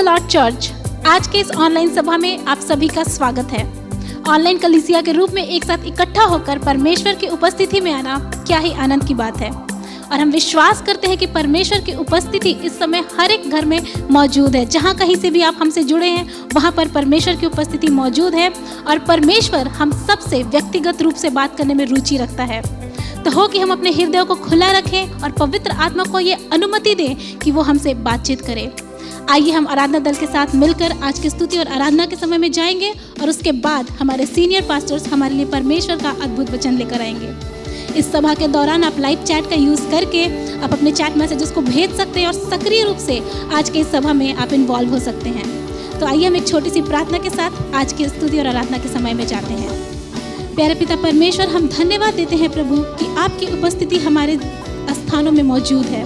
Lord church, आज के इस ऑनलाइन सभा में आप सभी का स्वागत है। ऑनलाइन कलीसिया के रूप में एक साथ इकट्ठा होकर परमेश्वर की उपस्थिति में आना क्या ही आनंद की बात है। और हम विश्वास करते हैं कि परमेश्वर की उपस्थिति इस समय हर एक घर में मौजूद है। जहाँ कहीं से भी आप हमसे जुड़े हैं वहाँ पर परमेश्वर की उपस्थिति मौजूद है और परमेश्वर हम सबसे व्यक्तिगत रूप से बात करने में रुचि रखता है। तो हो कि हम अपने हृदय को खुला रखें और पवित्र आत्मा को ये अनुमति दें कि वो हमसे बातचीत करे। आइए हम आराधना दल के साथ मिलकर आज की स्तुति और आराधना के समय में जाएंगे और उसके बाद हमारे सीनियर पास्टर्स हमारे लिए परमेश्वर का अद्भुत वचन लेकर आएंगे। इस सभा के दौरान आप लाइव चैट का यूज़ करके आप अपने चैट मैसेजेस को भेज सकते हैं और सक्रिय रूप से आज के इस सभा में आप इन्वॉल्व हो सकते हैं। तो आइए हम एक छोटी सी प्रार्थना के साथ आज की स्तुति और आराधना के समय में जाते हैं। प्यारे पिता परमेश्वर, हम धन्यवाद देते हैं प्रभु कि आपकी उपस्थिति हमारे स्थानों में मौजूद है।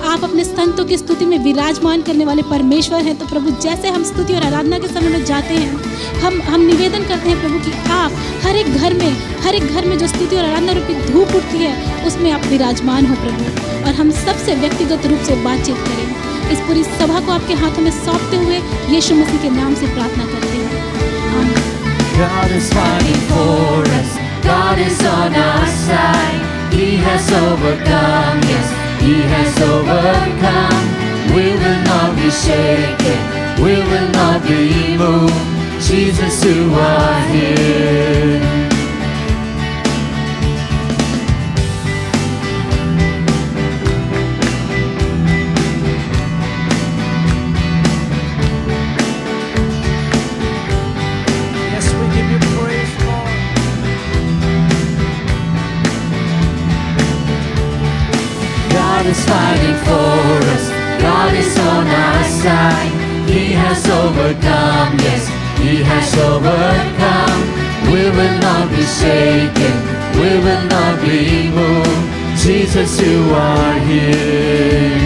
आप अपने संतों की स्तुति में विराजमान करने वाले परमेश्वर हैं। तो प्रभु, जैसे हम स्तुति और आराधना के समय में जाते हैं, हम निवेदन करते हैं प्रभु कि आप हर एक घर में जो स्तुति और आराधना रूपी धूप उठती है उसमें आप विराजमान हो प्रभु, और हम सबसे व्यक्तिगत रूप से बातचीत करें। इस पूरी सभा को आपके हाथों में सौंपते हुए यीशु मसीह के नाम से प्रार्थना करते हैं, आमीन। God is fighting for us. God is on our side. He has overcome, yes, He has overcome. We will not be shaken. We will not be moved. Jesus, you are here. God is fighting for us. God is on our side. He has overcome, yes, He has overcome. We will not be shaken. We will not be moved. Jesus, you are here.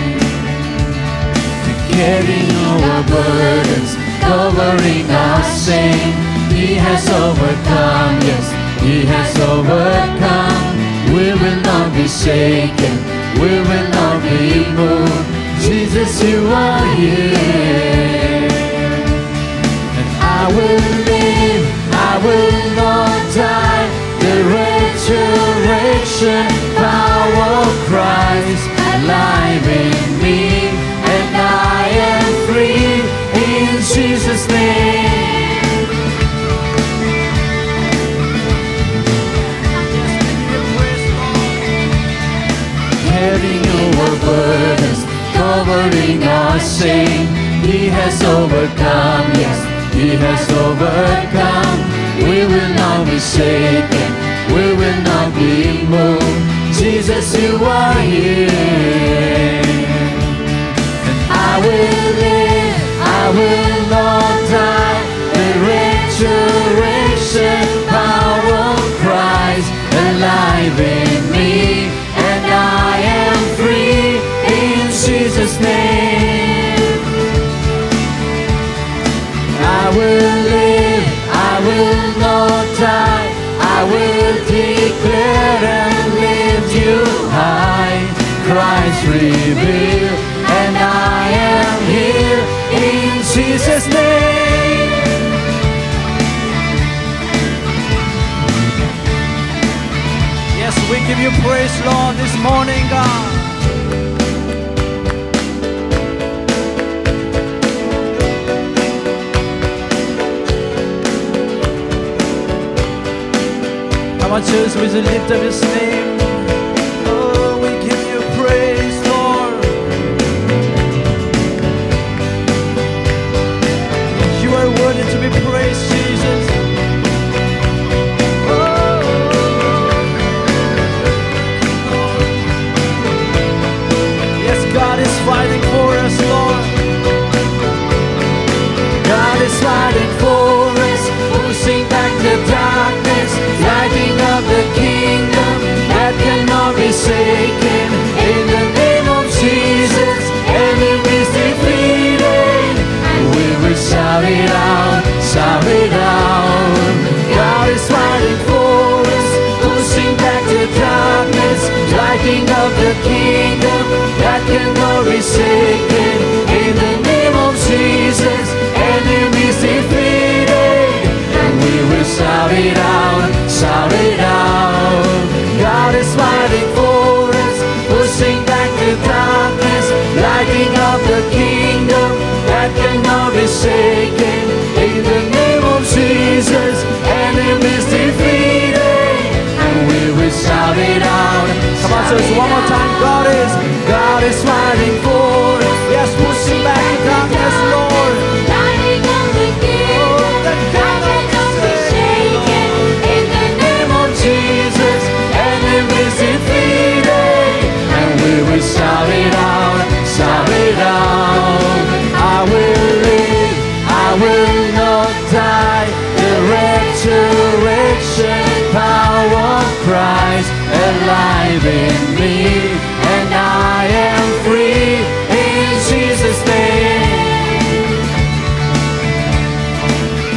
Carrying our burdens, covering our shame. He has overcome, yes, He has overcome. We will not be shaken. We will not be moved. Jesus, you are here. And I will live, I will not die. The resurrection power of Christ alive in me. And I am free in Jesus' name. Carrying our burdens, covering our shame. He has overcome, yes, He has overcome. We will not be shaken, we will not be moved. Jesus, you are here. And I will live, I will not die. The resurrection power of Christ alive in me. I am free in Jesus' name. I will live, I will not die. I will declare and lift you high. Christ revealed, and I am here in Jesus' name. Yes, we give you praise, Lord, this morning, God. Come on, church, we just lift up His name. Oh, we give you praise, Lord. You are worthy to be praised, Jesus. God is fighting for us, Lord. God is fighting for us, pushing back the darkness, lighting up the kingdom that cannot be shaken. In the name of Jesus, enemies defeated, and we will shout it out, shout it out. God is fighting for us, pushing back the darkness, lighting up the kingdom that cannot be shaken. In the name of Jesus, answers. One more time. God is fighting for us. Yes, pushing back the darkness, Lord. Lighting up the kingdom that cannot be shaken. In the name of Jesus, enemies defeated, and we will shout it out, shout it out. I will live, I will not die. The resurrection power of Christ alive in me, and I am free in Jesus' name.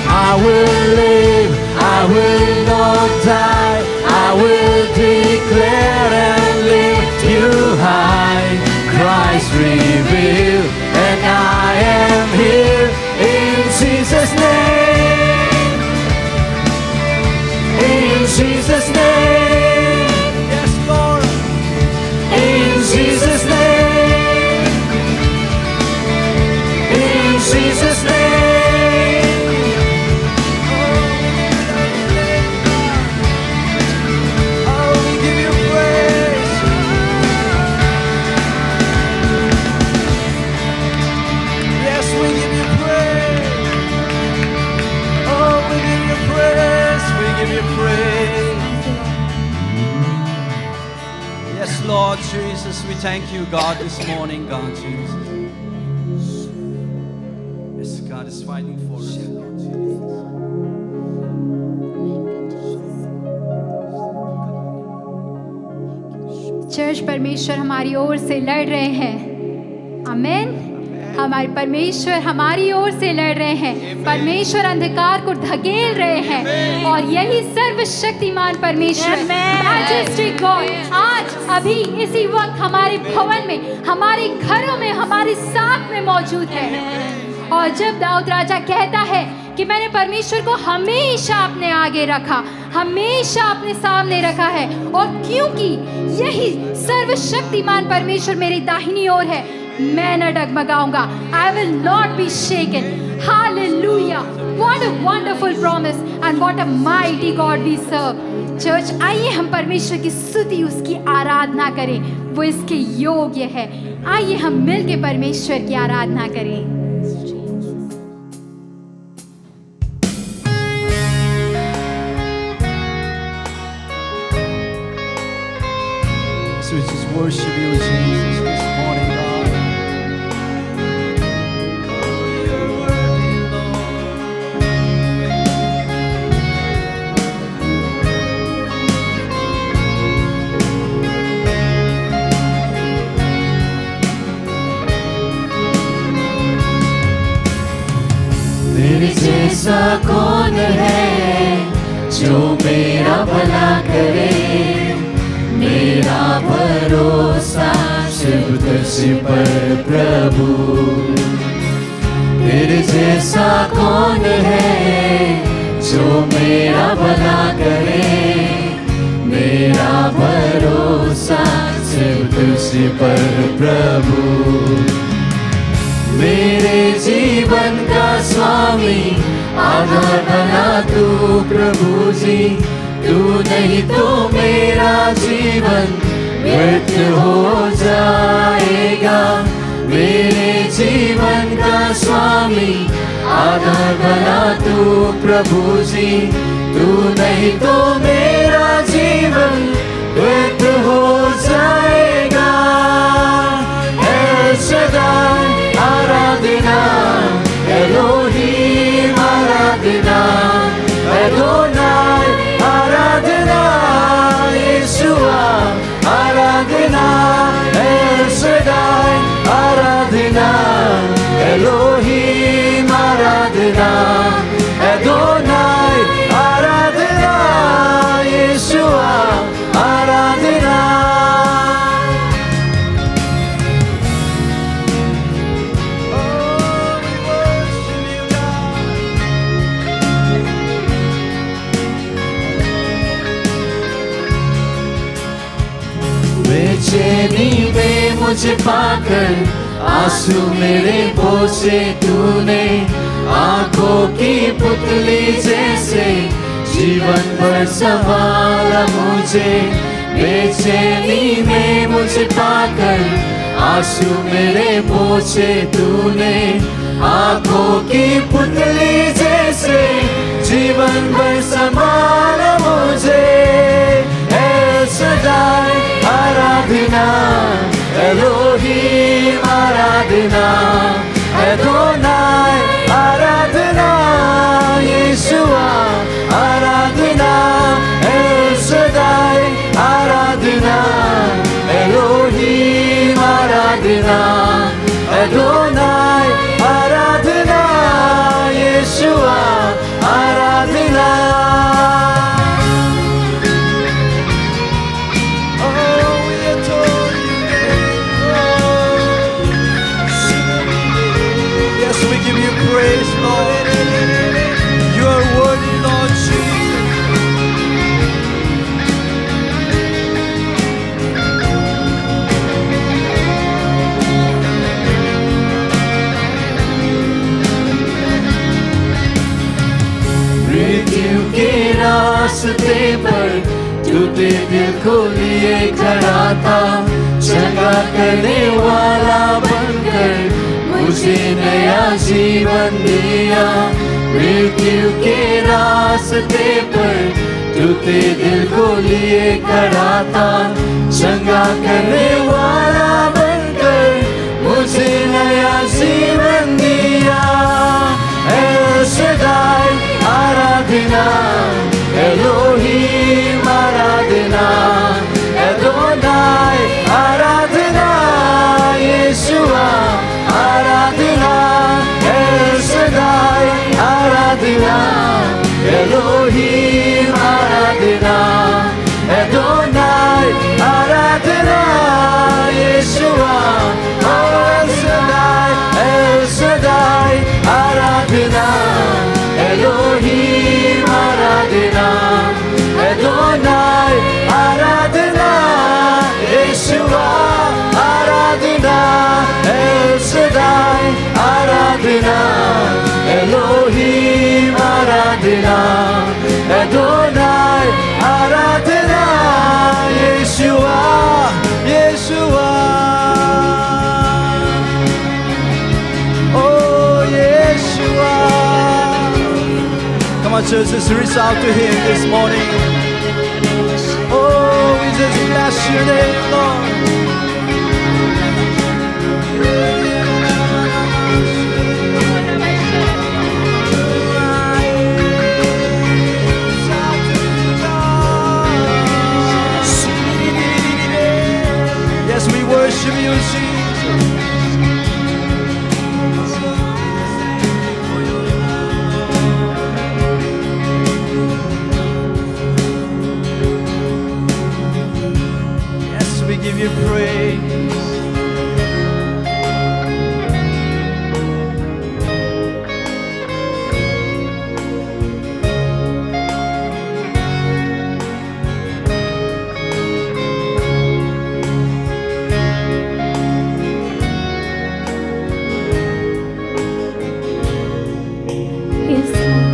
I will live, I will not die. I will declare and lift you high. Christ revealed, and I am here in Jesus' name. In Jesus' name. Yes, Lord. In Jesus' name. In Jesus' name. Oh, we give you praise. Yes, we give you praise. Oh, we give you praise. We give you praise. Yes, Lord Jesus, we thank you, God, this morning, God Jesus. Yes, God is fighting for us, Lord Jesus. Church परमेश्वर हमारी ओर से लड़ रहे हैं। आमेन। हमारे परमेश्वर हमारी ओर से लड़ रहे हैं। परमेश्वर अंधकार को धकेल रहे हैं, और यही सर्वशक्तिमान परमेश्वर मैजेस्टिक गॉड आज अभी इसी वक्त हमारे भवन में, हमारे घरों में, हमारे साथ में मौजूद है। और जब दाऊद राजा कहता है कि मैंने परमेश्वर को हमेशा अपने आगे रखा, हमेशा अपने सामने रखा है, और क्योंकि यही सर्वशक्तिमान परमेश्वर मेरी दाहिनी ओर है, मैं न डगमगाऊंगा। I will not be shaken. Hallelujah! What a wonderful promise and what a mighty God we serve. Church, आइए हम परमेश्वर की स्तुति, उसकी आराधना करें, वो इसके योग्य है। आइए हम मिलके परमेश्वर की आराधना करें। So we just worship you, Jesus, this morning, God. Oh, you're worthy, Lord. तेरे जैसा कौन है जो मेरा भला करे, मेरा भरोसा सिर्फ तुझ पर प्रभु। तेरे जैसा कौन है जो मेरा भला करे, मेरा भरोसा सिर्फ तुझ पर प्रभु। मेरे जीवन का स्वामी आधार बना तू प्रभु जी, तू नहीं तो मेरा जीवन व्यर्थ हो जाएगा। मेरे जीवन का स्वामी आधार बना तू प्रभु जी, तू नहीं तो मेरा जीवन व्यर्थ हो जाएगा। एल शदाई आराधना, एलोहीम आराधना, एडोनाई आराधना, यीशुआ आराधना, एल शदाई आराधना, एलोहीम आराधना, एडोनाई आराधना, यीशुआ आराधना। बेचैनी में मुझे पाकर आंसू मेरे पोंछे तूने, आंखों की पुतली जैसे जीवन भर संभाला मुझे। बेचैनी में मुझे पाकर आंसू मेरे पोंछे तूने, आंखों की पुतली जैसे जीवन भर संभाला मुझे। एल शदाई आराधना, एलोहीम आराधना, एदोनाई आराधना, यीशुआ आराधना, एल शदाई आराधना, एलोहीम आराधना, एदोनाई आराधना, यीशुआ आराधना। Praise, Lord. You are worthy, Lord Jesus. मृत्यु के रास्ते पर टूटे दिल को लिए खड़ा था, चंगा करने वाला बनकर मुझे नया जीवन दिया। मृत्यु के रास्ते पर टूटे दिल को लिए खड़ा था, चंगा करने वाला बनकर मुझे नया जीवन दिया। एल शदाई आराधना, एलोहीम आराधना, एदोनाई आराधना, यीशुआ आराधना, एल शदाई आराधना, एलोहीम आराधना, एदोनाई आराधना, यीशुआ एल शदाई आराधना, एलोहीम आराधना, एदोनाई आराधना, यीशुआ आराधना, एल शदाई आराधना, एलोहीम आराधना, एदोनाई आराधना, यीशुआ यीशुआ। Oh, Yeshua. Come on, church, let's reach out to Him this morning. Oh, we just bless your name, Lord. Yes, we worship you, Jesus. Yes, we give you praise. Yes, Lord.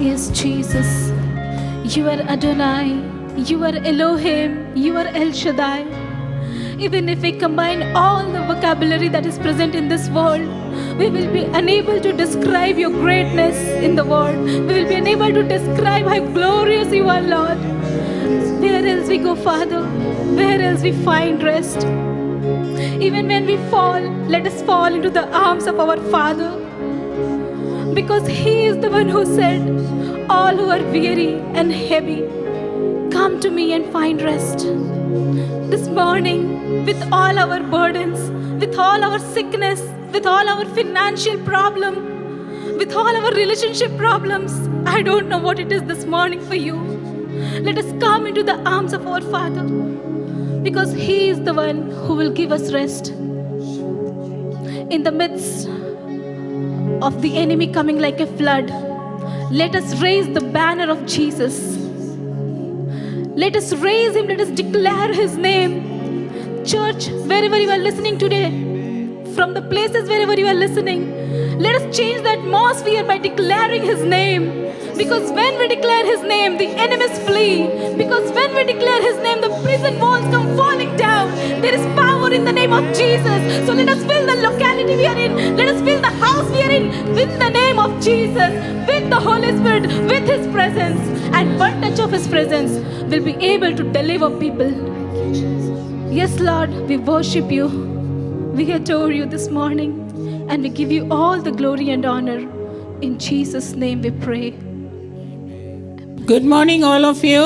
Yes, Jesus. You are Adonai. You are Elohim. You are El Shaddai. Even if we combine all the vocabulary that is present in this world, we will be unable to describe your greatness in the world. We will be unable to describe how glorious you are, Lord. Where else we go, Father? Where else we find rest? Even when we fall, let us fall into the arms of our Father. Because He is the one who said, all who are weary and heavy, come to me and find rest. This morning, with all our burdens, with all our sickness, with all our financial problem, with all our relationship problems, I don't know what it is this morning for you. Let us come into the arms of our Father, because He is the one who will give us rest. In the midst of the enemy coming like a flood, let us raise the banner of Jesus. Let us raise Him, let us declare His name. Church, wherever you are listening today, from the places wherever you are listening, Let us change the atmosphere by declaring His name. Because when we declare His name, the enemies flee. Because when we declare His name, the prison walls come falling down. There is power in the name of Jesus. So let us fill the locality we are in. Let us fill the house we are in with the name of Jesus, with the Holy Spirit, with His presence. And one touch of His presence will be able to deliver people. Yes, Lord, we worship You. We adore You this morning. And we give You all the glory and honor. In Jesus' name we pray. Good morning, all of you.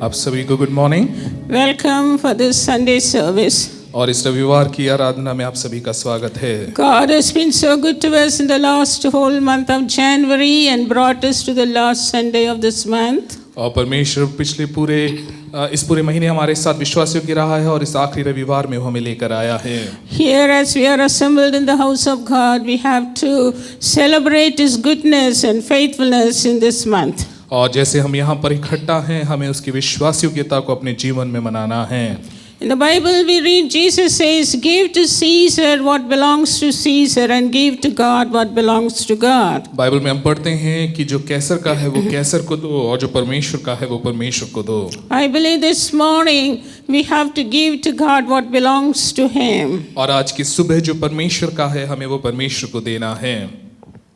आप सभी को good morning Welcome for this Sunday service. और इस रविवार की आराधना में आप सभी का स्वागत है। God has been so good to us in the last whole month of January and brought us to the last Sunday of this month. और परमेश्वर पिछले इस पूरे महीने हमारे साथ विश्वासियों की रहा है और इस आखिरी रविवार में वो हमें लेकर आया है। Here, as we are assembled in the house of God, we have to celebrate His goodness and faithfulness in this month. और जैसे हम यहाँ पर इकट्ठा हैं, हमें उसकी विश्वासयोग्यता को अपने जीवन में मनाना है। In the Bible we read Jesus says, give to Caesar what belongs to Caesar and give to God what belongs to God. Bible में हम पढ़ते हैं कि जो कैसर का है वो कैसर को दो और जो परमेश्वर का है वो परमेश्वर को दो। I believe this morning we have to give to God what belongs to Him. और आज की सुबह जो परमेश्वर का है हमें वो परमेश्वर को देना है।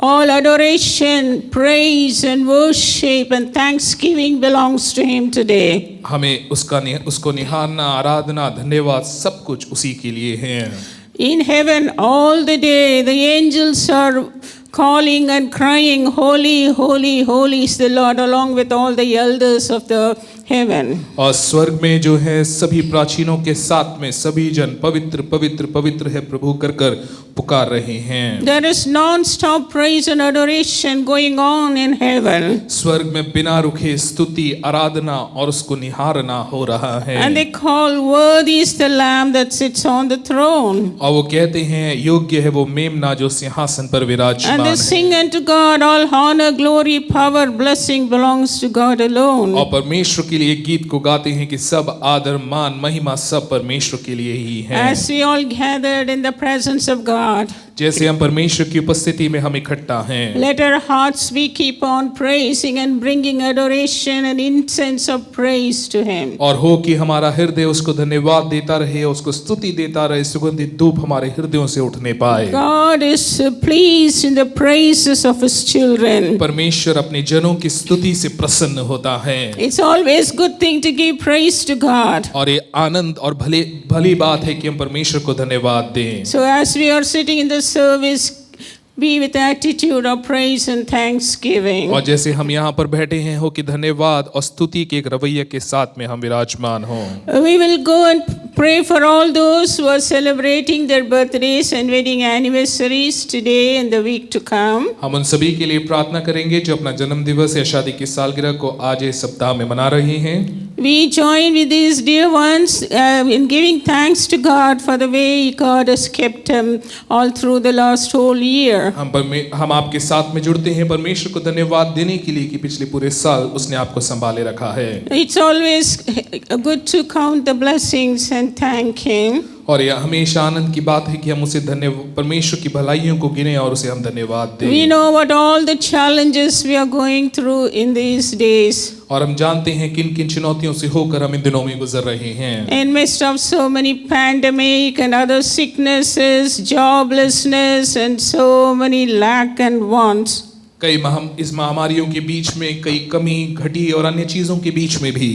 All adoration, praise and worship and thanksgiving belongs to Him today. हमें उसको निहारना, आराधना, धन्यवाद सब कुछ उसी के लिए है। In heaven all the day the angels are calling and crying, holy, holy, holy is the Lord, along with all the elders of the heaven. और स्वर्ग में जो है सभी प्राचीनों के साथ में सभी जन पवित्र पवित्र पवित्र है प्रभु कर कर पुकार रहे हैं। There is non-stop praise and adoration going on in heaven. स्वर्ग में बिना रुके स्तुति, आराधना और उसको निहारना हो रहा है। And they call, worthy is the Lamb that sits on the throne. और वो कहते हैं योग्य है वो मेमना जो सिंहासन पर विराजमान And they है। sing unto God, all honor, glory, power, blessing belongs to God alone. और परमेश्वर के लिए गीत को गाते हैं कि सब आदर, मान, महिमा सब परमेश्वर के लिए ही है। As we all gathered in the presence of God, जैसे हम परमेश्वर की उपस्थिति में हम इकट्ठा हैं, let our hearts be keep on praising and bringing adoration and incense of praise to Him. और हो कि हमारा हृदय उसको धन्यवाद देता रहे, उसको स्तुति देता रहे, सुगंधित धूप हमारे हृदयों से उठने पाए। God is pleased in the praises of His children. परमेश्वर अपने जनों की स्तुति से प्रसन्न होता है। It's always good thing to give praise to God. और ये आनंद और भली बात है कि हम परमेश्वर को धन्यवाद दें। So as we are sitting in the service, be with attitude of praise and thanksgiving. और जैसे हम यहाँ पर बैठे हैं हो कि धन्यवाद और स्तुति के एक रवैये के साथ में हम विराजमान हों। We will go and pray for all those who are celebrating their birthdays and wedding anniversaries today and the week to come. हम उन सभी के लिए प्रार्थना करेंगे जो अपना जन्म दिवस या शादी की सालगिरह को आज इस सप्ताह में मना रहे हैं। We join with these dear ones in giving thanks to God for the way God has kept them all through the last whole year. हम आपके साथ में जुड़ते हैं परमेश्वर को धन्यवाद देने के लिए कि पिछले पूरे साल उसने आपको संभाले रखा है। It's always good to count the blessings and thank Him. और यह हमेशा आनंद की बात है कि हम उसे परमेश्वर की भलाइयों को गिने और उसे हम धन्यवाद दें। We know what all the challenges we are going through in these days. और हम जानते हैं किन किन चुनौतियों से होकर हम इन दिनों में गुजर रहे हैं। In midst of so many pandemic and other sicknesses, joblessness and so many lack and wants. इस महामारियों के बीच में कई कमी घटी और अन्य चीजों के बीच में भी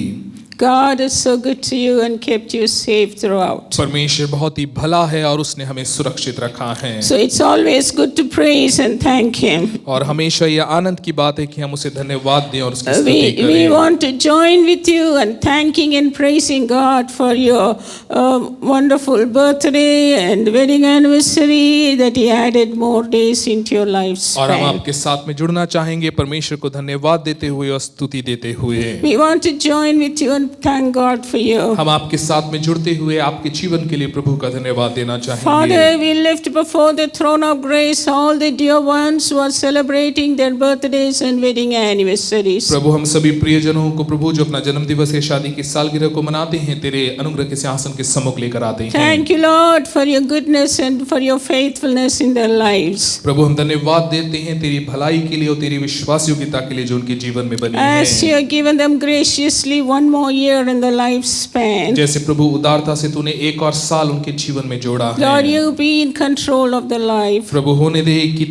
God is so good to you and kept you safe throughout. परमेश्वर बहुत ही भला है और उसने हमें सुरक्षित रखा है। So it's always good to praise and thank Him. और हमेशा यह आनंद की बात है कि हम उसे धन्यवाद दें और उसकी स्तुति करें। We want to join with you and thanking and praising God for your wonderful birthday and wedding anniversary that He added more days into your lifespan. और हम आपके साथ में जुड़ना चाहेंगे परमेश्वर को धन्यवाद देते हुए और स्तुति देते हुए। We want to join with you and thank God for you. हम आपके साथ में जुड़ते हुए आपके जीवन के लिए प्रभु का धन्यवाद देना चाहेंगे। Father, we lift before the throne of grace all the dear ones who are celebrating their birthdays and wedding anniversaries. प्रभु हम सभी प्रियजनों को प्रभु जो अपना जन्म दिवस या शादी की सालगिरह को मनाते हैं तेरे अनुग्रह के सिंहासन के सम्मुख लेकर आते हैं। Thank you, Lord, for your goodness and for your faithfulness in their lives. प्रभु हम धन्यवाद देते हैं तेरी भलाई के लिए और तेरी विश्वास योग्यता के लिए जो उनके जीवन में बनी है। As you have given them graciously one more year in the lifespan. जैसे प्रभु उदारता से तूने एक और साल उनके जीवन में जोड़ा Lord, है। you be in control of the life. प्रभु होने दे कि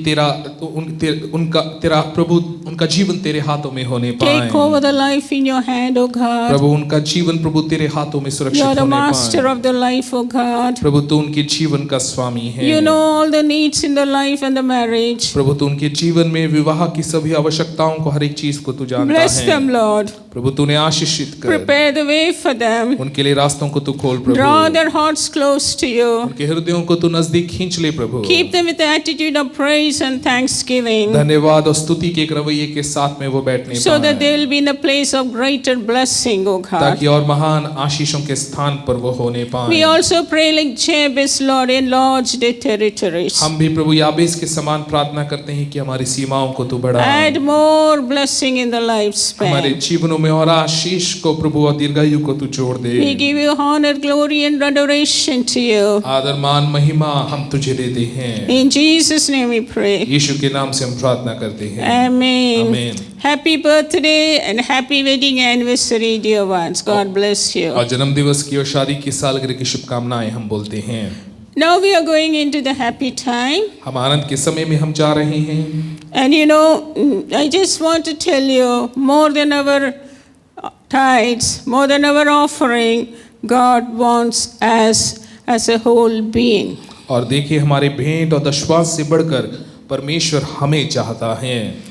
उनका जीवन तेरे हाथों में होने Take पाए। over the life in your hand, O God. प्रभु उनका जीवन प्रभु तेरे हाथों में You सुरक्षित are the होने master पाए। of the life, O God. प्रभु तू उनके जीवन का स्वामी है। You know all the needs in the life and the marriage. प्रभु तू उनके जीवन में विवाह की सभी आवश्यकताओं को हर एक चीज को तू जानता Bless है। them, Lord. प्रभु तूने आशीषित कर Prepare the way for them. उनके लिए रास्तों को तू खोल प्रभु। Draw their hearts close to you. उनके हृदयों को तू नजदीक खींच ले प्रभु। Keep them with the attitude of praise and thanksgiving, धन्यवाद और स्तुति के एक रवैये के साथ में वो बैठने so that पाए they will be in a place of greater blessing, O God. ताकि और महान आशीषों के स्थान पर वो होने We पाए। also pray like Jabez, Lord, enlarge their territories. हम भी प्रभु याबेस के समान प्रार्थना करते हैं कि हमारी सीमाओं को तू बढ़ा। Add more blessing in the हमारे lifespan. जीवनों में और आशीष को प्रभु और दीर्घायु को तू जोड़ दे। We give you honor, glory, and adoration to you. आदर मान महिमा हम तुझे देते हैं। In Jesus' name we pray. यीशु के नाम से हम प्रार्थना करते हैं। Amen. Amen. Happy birthday and happy wedding anniversary, dear ones. God bless you. और जन्म दिवस की और शादी की सालगिरह की शुभकामनाएं हम बोलते हैं। Now we are going into the happy time. हम आनंद के समय में हम जा रहे हैं। And you know, I just want to tell you, more than our tithes, more than our offering, God wants us as a whole being. और देखिए हमारे भेंट और दशवांश से बढ़कर परमेश्वर हमें चाहता है।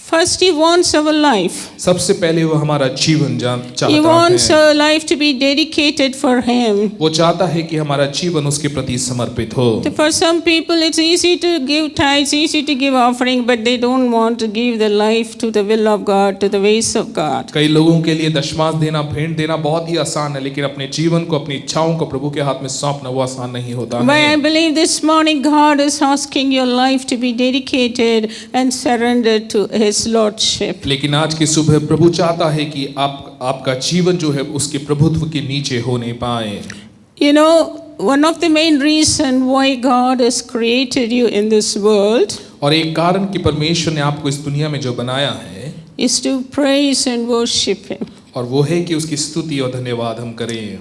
First, He wants our life. सबसे पहले वो हमारा जीवन He चाहता wants है। our life to be dedicated for Him. वो चाहता है कि हमारा जीवन उसके प्रति समर्पित हो। For some people, it's easy to give tithes, easy to give offering, but they don't want to give their life to the will of God, to the ways of God. कई लोगों के लिए दशमांश देना, भेंट देना बहुत ही आसान है, लेकिन अपने जीवन को, अपनी इच्छाओं को प्रभु के हाथ में सौंपना वो आसान नहीं होता But I है। believe this morning God is asking your life to be dedicated and surrendered to His Lordship. लेकिन आज की सुबह प्रभु चाहता है कि आपका जीवन जो है उसके प्रभुत्व के नीचे होने पाए। You know, one of the main reason why God has created you in this world और एक कारण कि परमेश्वर ने आपको इस दुनिया में जो बनाया है is to praise and worship Him, और वो है कि उसकी स्तुति और धन्यवाद हम करें,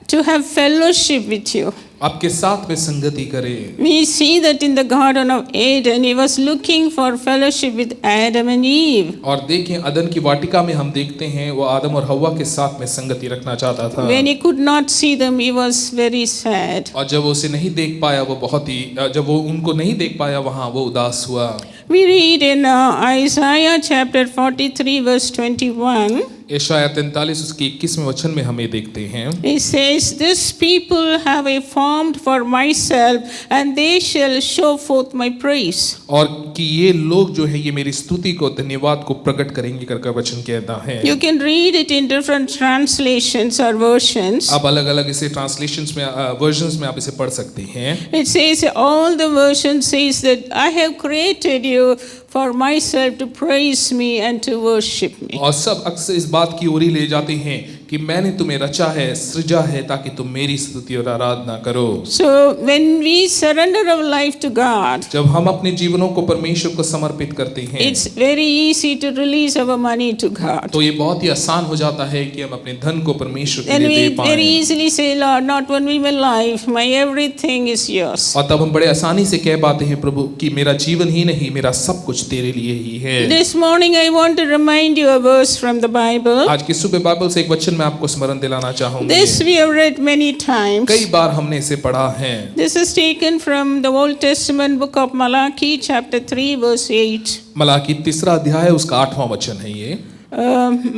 to have fellowship with you. आपके साथ में संगति करें। We see that in the Garden of Eden, He was looking for fellowship with Adam and Eve. और देखें अदन की वाटिका में हम देखते हैं वो आदम और हव्वा के साथ में संगति रखना चाहता था। When He could not see them, He was very sad. और जब वो उसे नहीं देख पाया वो बहुत ही जब वो उनको नहीं देख पाया वहाँ वो उदास हुआ। We read in Isaiah chapter 43 verse 21. यशायाह 43 उसके 21वें वचन में हमें देखते हैं। It says, "This people have I formed for myself, and they shall show forth my praise." और कि ये लोग जो है ये मेरी स्तुति को, धन्यवाद को प्रकट करेंगे करके वचन कहता है। You can read it in different translations or versions. आप अलग-अलग इसे ट्रांसलेशंस में वर्जन्स में आप इसे पढ़ सकते हैं। It says, all the versions says that I have created you for myself to praise me and to worship me. और सब अक्सर इस बात की ओर ही ले जाते हैं कि मैंने तुम्हें रचा है, सृजा है ताकि तुम मेरी स्तुति और आराधना करो। So when we surrender our life to God, जब हम अपने जीवनों को परमेश्वर को समर्पित करते हैं it's very easy to release our money to God. तो ये बहुत ही आसान हो जाता है कि हम अपने धन को परमेश्वर के And लिए we दे very पाएं। easily say, Lord, not only my life, my everything is yours. और तब हम बड़े आसानी से कह पाते हैं प्रभु कि मेरा जीवन ही नहीं, मेरा सब कुछ तेरे लिए ही है। This morning I want to remind you a verse from the Bible. आज की सुबह बाइबल से एक वचन मैं आपको स्मरण दिलाना चाहूंगी। This we have read many times. कई बार हमने इसे पढ़ा है। This is taken from the Old Testament book of Malachi, chapter 3, verse 8. Malachi 3 अध्याय उसका 8वां वचन है ये।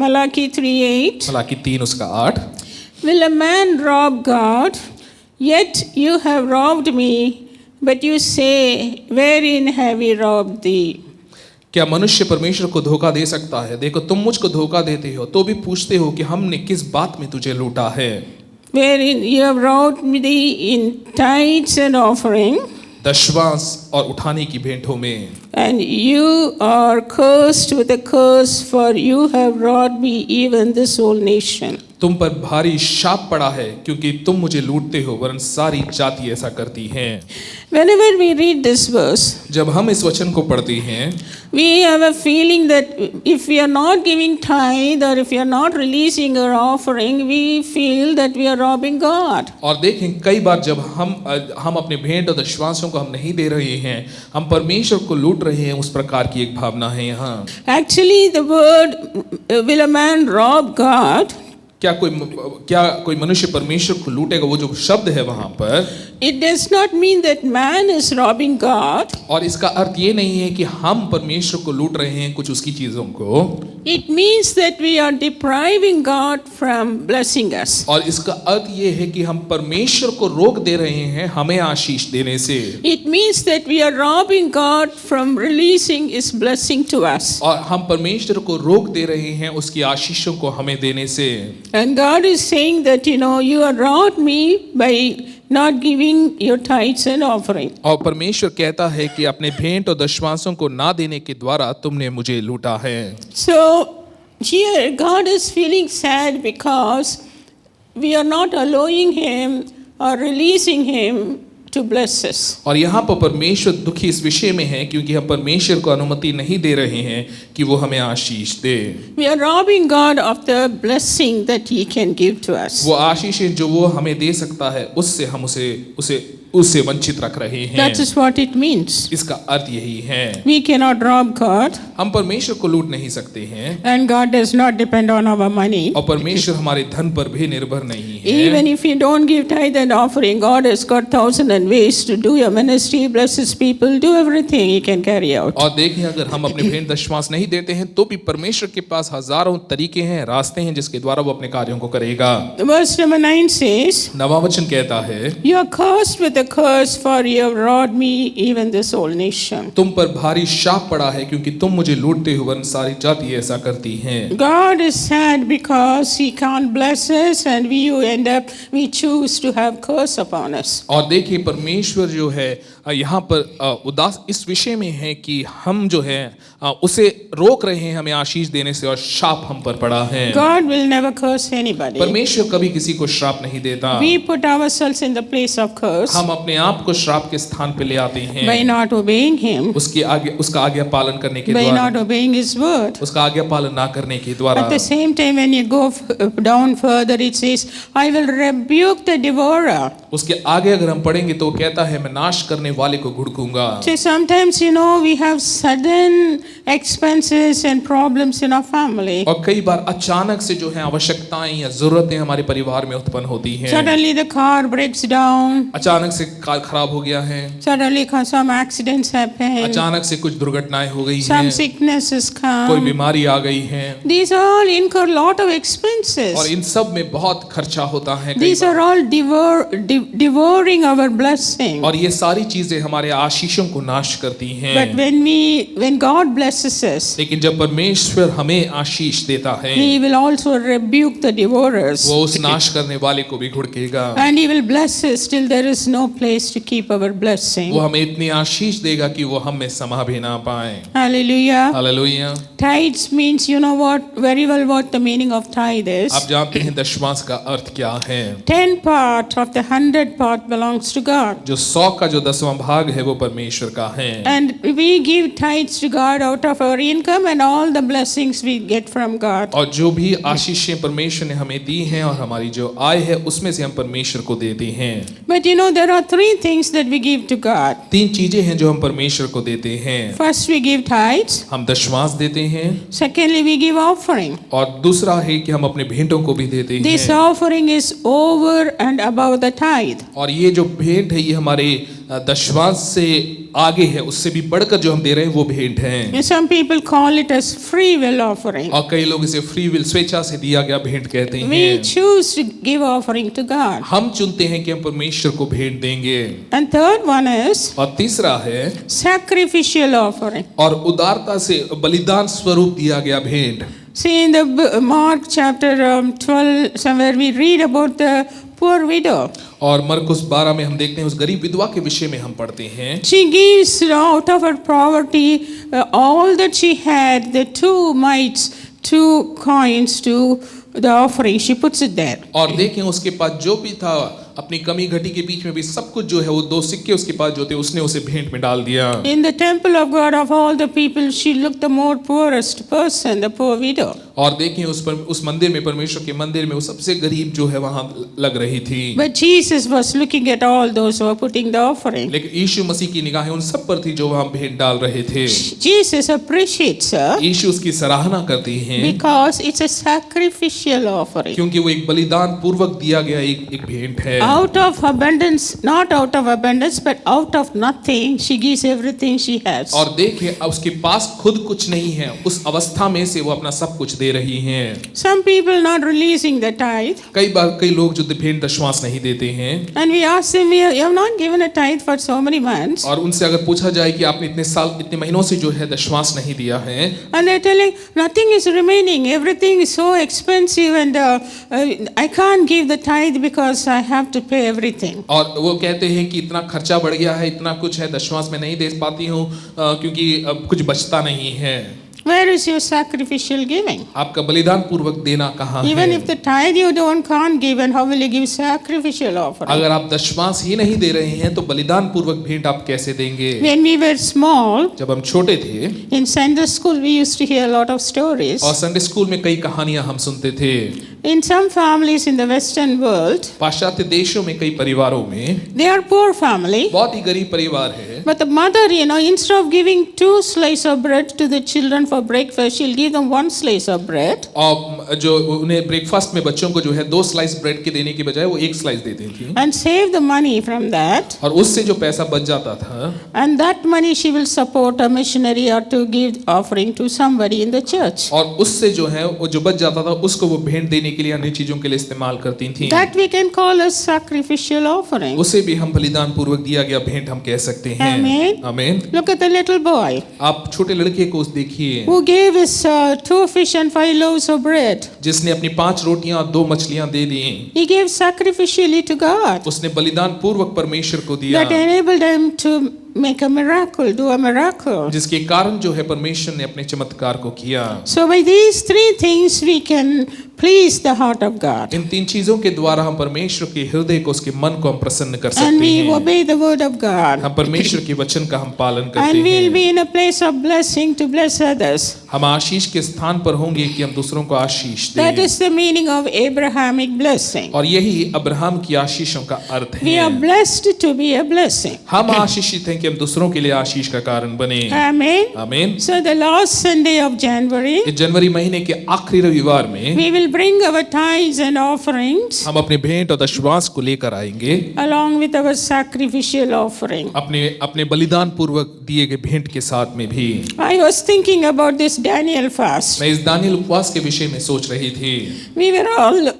Malachi 3:8. मलाकी 3 उसका 8। Will a man rob God? Yet you have robbed me. But you say, wherein have we robbed thee? क्या मनुष्य परमेश्वर को धोखा दे सकता है? देखो, तुम मुझको धोखा देते हो तो भी पूछते हो कि हमने किस बात में तुझे लूटा है। Wherein you have robbed me in tithes and offering, दशवांश और उठाने की भेंटों में। and you are cursed with a curse, for you have robbed me, even this whole nation. तुम पर भारी शाप पड़ा है क्योंकि तुम मुझे लूटते हो, वरन सारी जाति ऐसा करती हैं। Whenever we read this verse, जब हम इस वचन को पढ़ते हैं, we have a feeling that if we are not giving tithe or if we are not releasing our offering, we feel that we are robbing God. और देखें, कई बार जब हम अपने भेंट और दशवांशों को हम नहीं दे रहे हैं, हम परमेश्वर को लूट रहे हैं, उस प्रकार की एक भावना है यहाँ। Actually, the word will a man rob God? क्या कोई मनुष्य परमेश्वर को लूटेगा? वो जो शब्द है वहां पर, It does not mean that man is robbing God. और इसका अर्थ ये नहीं है कि हम परमेश्वर को लूट रहे हैं कुछ उसकी चीजों को। It means that we are depriving God from blessing us. और इसका अर्थ ये है कि हम परमेश्वर को रोक दे रहे हैं हमें आशीष देने से। It means that we are robbing God from releasing His blessing to us. और हम परमेश्वर को रोक दे रहे हैं उसकी आशीषों को हमें देने से। And God is saying that, you have robbed me by not giving your tithes and offering. और परमेश्वर कहता है कि अपने भेंट और दशवांशों को ना देने के द्वारा तुमने मुझे लूटा है। So here God is feeling sad because we are not allowing Him or releasing Him to bless us. और यहाँ पर परमेश्वर दुखी इस विषय में है क्योंकि हम परमेश्वर को अनुमति नहीं दे रहे हैं कि वो हमें आशीष दे। We are robbing God of the blessing that He can give to us. वो आशीषें जो वो हमें दे सकता है उससे हम उससे वंचित रख रहे हैं। That is what it means. इसका अर्थ यही है। We cannot rob God, हम परमेश्वर को लूट नहीं सकते हैं, and God does not depend on our money. और परमेश्वर हमारे धन पर भी निर्भर नहीं है। Even if you don't give tithe and offering, God has got 1,000 ways to do your ministry, bless His people, do everything He can carry out. और देखें, अगर हम अपने भेंट दशवांश नहीं देते हैं तो भी परमेश्वर के पास हजारों तरीके हैं, रास्ते हैं जिसके द्वारा वो अपने कार्यों को करेगा। Verse number 9 says, 9वां वचन कहता है, You are cursed with a curse, for you have robbed me, even this whole nation. तुम पर भारी शाप पड़ा है क्योंकि तुम मुझे लूटते हो, वरन सारी जाति ऐसा करती हैं। God is sad because He can't bless us, and we choose to have curse upon us. और देखिए, परमेश्वर जो है यहाँ पर उदास इस विषय में है कि हम जो है उसे रोक रहे हैं हमें आशीष देने से, और शाप हम पर पड़ा है। God will never curse anybody. परमेश्वर कभी किसी को श्राप नहीं देता। We put ourselves in the place of curse हम अपने आप को श्राप के स्थान पे ले आते हैं by not obeying Him, उसका आज्ञा पालन करने के by द्वारा, not obeying His word. उसका आज्ञा पालन ना करने के द्वारा। At the same time, when you go down further, it says, I will rebuke the devourer. उसके आगे अगर हम पढ़ेंगे तो वो कहता है, मैं नाश करने वाले को घुड़कूंगा। So sometimes, we have sudden expenses and problems in our family. और कई बार अचानक से जो है आवश्यकताएं या जरूरतें हमारे परिवार में उत्पन्न होती हैं। Suddenly the car breaks down. अचानक से कार खराब हो गया है, Suddenly some accidents happen. अचानक से कुछ दुर्घटनाएं हो गई Some हैं, sicknesses कोई come. बीमारी आ गई है, These all incur lot of और expenses. इन सब में बहुत खर्चा होता है। कई These bar. are all devouring our blessing. और ये सारी चीजें हमारे आशीषों को नाश करती हैं। But when God blesses us, लेकिन जब परमेश्वर हमें आशीष देता है, He will also rebuke the devourers. वो उस नाश करने वाले को भी घुड़केगा, And He will bless us till there is no place to keep our blessing. वो हमें इतनी आशीष देगा कि वो हम में समा भी ना पाए। Hallelujah. Hallelujah. Tithes means, very well what the meaning of tithe is. आप जानते हैं दशमांश का अर्थ क्या है? 10 part of the 100 part belongs to God. जो 100 का जो 10वां भाग है वो परमेश्वर का है। And we give tithes to God out of our income and all the blessings we get from God. और जो भी आशीषें परमेश्वर ने हमें दी हैं और हमारी जो आय है उसमें से हम परमेश्वर को देते हैं। But there are 3 things that we give to God. 3 चीजें हैं जो हम परमेश्वर को देते हैं। First, we give tithes. हम दशमांश देते हैं, Secondly, we give offering. और दूसरा है कि हम अपने भेंटों को भी देते This हैं। offering is over and above the tithe. और ये जो भेंट है ये हमारे दशमांश से आगे है, उससे भी बढ़कर जो हम दे रहे हैं वो भेंट है। And some people call it as free will offering. और कई लोग इसे फ्री विल, स्वेच्छा से दिया गया भेंट कहते We हैं। choose to give offering to God. हम चुनते हैं कि हम परमेश्वर को भेंट देंगे। And third one is और तीसरा है sacrificial offering. और उदारता से बलिदान स्वरूप दिया गया भेंट। See in the Mark chapter 12, somewhere we read about the poor widow. और मरकुस 12 में हम देखते हैं उस गरीब विधवा के विषय में हम पढ़ते हैं। She gives out of her poverty all that she had, the 2 mites, 2 coins to the offering. She puts it there. और देखें उसके पास जो भी था, अपनी कमी घटी के बीच में भी सब कुछ जो है वो 2 सिक्के उसके पास जो थे उसने उसे भेंट में डाल दिया। In the temple of God, of all the people, she looked the more poorest person, the poor widow. और देखें उस मंदिर में, परमेश्वर के मंदिर में वो सबसे गरीब जो है वहां लग रही थी। But Jesus was looking at all those who were putting the offering. लेकिन यीशु मसीह की निगाहें उन सब पर थी जो वहां भेंट डाल रहे थे। Jesus appreciates her यीशु उसकी सराहना करती हैं because it's a sacrificial offering. क्योंकि वो एक बलिदान पूर्वक दिया गया एक भेंट है। Out of abundance, not out of abundance, but out of nothing, she gives everything she has. और देखें अब उसके पास खुद कुछ नहीं है, उस अवस्था में से वो अपना सब कुछ दे रही हैं। Some people not releasing the tithe, कई बार कई लोग जो भेंट दशमांश नहीं देते हैं and we ask them, you have not given a tithe for so many months, और उनसे अगर पूछा जाए कि आपने इतने साल, इतने महीनों से जो है दशमांश नहीं दिया है, and they're telling nothing is remaining, everything is so expensive, and I can't give the tithe because I have to pay everything. और वो कहते हैं कि इतना खर्चा बढ़ गया है, इतना कुछ है, दशमांश में नहीं दे पाती हूँ क्योंकि अब कुछ बचता नहीं है। Where is your sacrificial giving? आपका बलिदान पूर्वक देना कहाँ Even है? if the tithe you can't give, and how will you give sacrificial offering? अगर आप दशमांश ही नहीं दे रहे हैं तो बलिदान पूर्वक भेंट आप कैसे देंगे? When we were small, जब हम छोटे थे in Sunday school, we used to hear a lot of stories. और संडे स्कूल में कई कहानियां हम सुनते थे। In some families in the Western world, पाश्चात्य देशों में कई परिवारों में they are poor family, बहुत ही गरीब परिवार है, but the mother, instead of giving 2 slices of bread to the children for breakfast, she'll give them 1 slice of bread. और जो उन्हें ब्रेकफास्ट में बच्चों को जो है 2 स्लाइस ब्रेड के देने की बजाय वो 1 स्लाइस देती थी। And save the money from that. और उससे जो पैसा बच जाता था, And that money she will support a missionary or to give offering to somebody in the church. और उससे जो है वो जो बच जाता था उसको वो भेंट देने के लिए, अन्य चीजों के लिए इस्तेमाल करती थी। That we can call as sacrificial offering. उसे भी हम बलिदान पूर्वक दिया गया भेंट हम कह सकते हैं। Amen. आमीन। Look at the little boy आप छोटे लड़के को देखिए who gave his 2 fish and 5 loaves of bread. जिसने अपनी 5 रोटियां और 2 मछलियां दे दी। He gave sacrificially to God. उसने बलिदान पूर्वक परमेश्वर को दिया, That enabled him to make a miracle, do a miracle. जिसके कारण जो है परमेश्वर ने अपने चमत्कार को किया। So by these 3 things we can please the heart of God. इन 3 चीजों के द्वारा हम परमेश्वर के हृदय को, उसके मन को हम प्रसन्न कर And सकते we हैं। obey the word of God. हम परमेश्वर के वचन का हम पालन करते And we'll हैं। be in a place of blessing to bless others. हम आशीष के स्थान पर होंगे कि हम दूसरों को आशीष That दें। is the meaning of Abrahamic blessing. और यही अब्राहम की आशीषों का अर्थ We are है। blessed to be a blessing. हम आशीषित हैं कि हम दूसरों के लिए आशीष का कारण बने। Amen. आमीन। So the last Sunday of January, इस जनवरी महीने के आखिरी रविवार में we will bring our tithes and offerings हम अपने भेंट और दशमांश को लेकर आएंगे, along with our sacrificial offering. अपने बलिदान पूर्वक दिए गए भेंट के साथ में भी। I was thinking about this Daniel fast. मैं इस दानियल उपवास के विषय में सोच रही थी We were all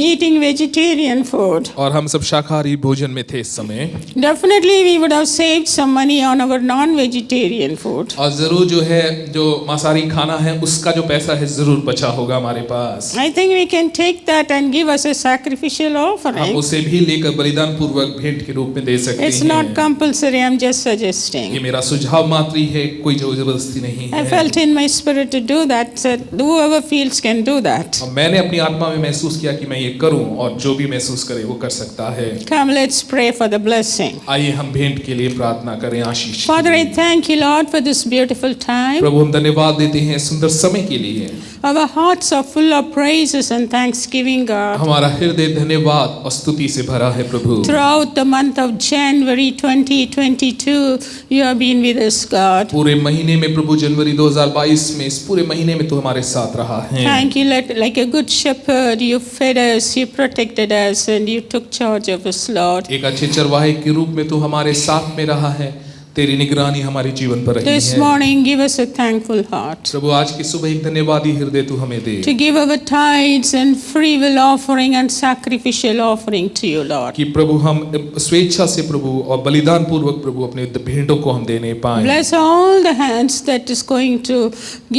eating vegetarian food. और हम सब शाकाहारी भोजन में थे इस समय। Definitely we would have saved some money on our non-vegetarian food. और जरूर जो है जो मांसाहारी खाना है उसका जो पैसा है जरूर बचा होगा हमारे पास। I think we can take that and give us a sacrificial हम offering. उसे भी लेकर बलिदान पूर्वक भेंट के रूप में दे सकते It's हैं। not compulsory, I'm just ये suggesting. मेरा सुझाव मात्र ही है, कोई जबरदस्ती नहीं I है। felt in my spirit to do that, so whoever feels can do that. और मैंने अपनी आत्मा में महसूस किया कि मैं ये करूं और जो भी महसूस करे वो कर सकता है। Come, let's pray for the blessing. आइए हम भेंट के लिए प्रार्थना करें आशीष। Father, I thank you, Lord, for this beautiful time. प्रभु हम धन्यवाद देते हैं सुंदर समय के लिए। Our hearts are full of praises and thanksgiving, God. हमारा हृदय धन्यवाद और स्तुति से भरा है प्रभु। Throughout the month of January 2022, you have been with us, God. पूरे महीने में प्रभु, जनवरी 2022 में इस पूरे महीने में तो हमारे साथ रहा है। Thank you, like a good shepherd, you fed us, you protected us, and you took charge of us, Lord. एक अच्छे चरवाहे के रूप में तो हमारे साथ में रहा है, तेरी निगरानी हमारे जीवन पर रही This है। morning, give us a thankful heart प्रभु आज की सुबह एक धन्यवादी हृदय तू हमें दे to give our tithes and free will offering and sacrificial offering to you, Lord. कि प्रभु हम स्वेच्छा से प्रभु और बलिदान पूर्वक प्रभु अपने भेंटों को हम देने पाएं। Bless all the hands that is going to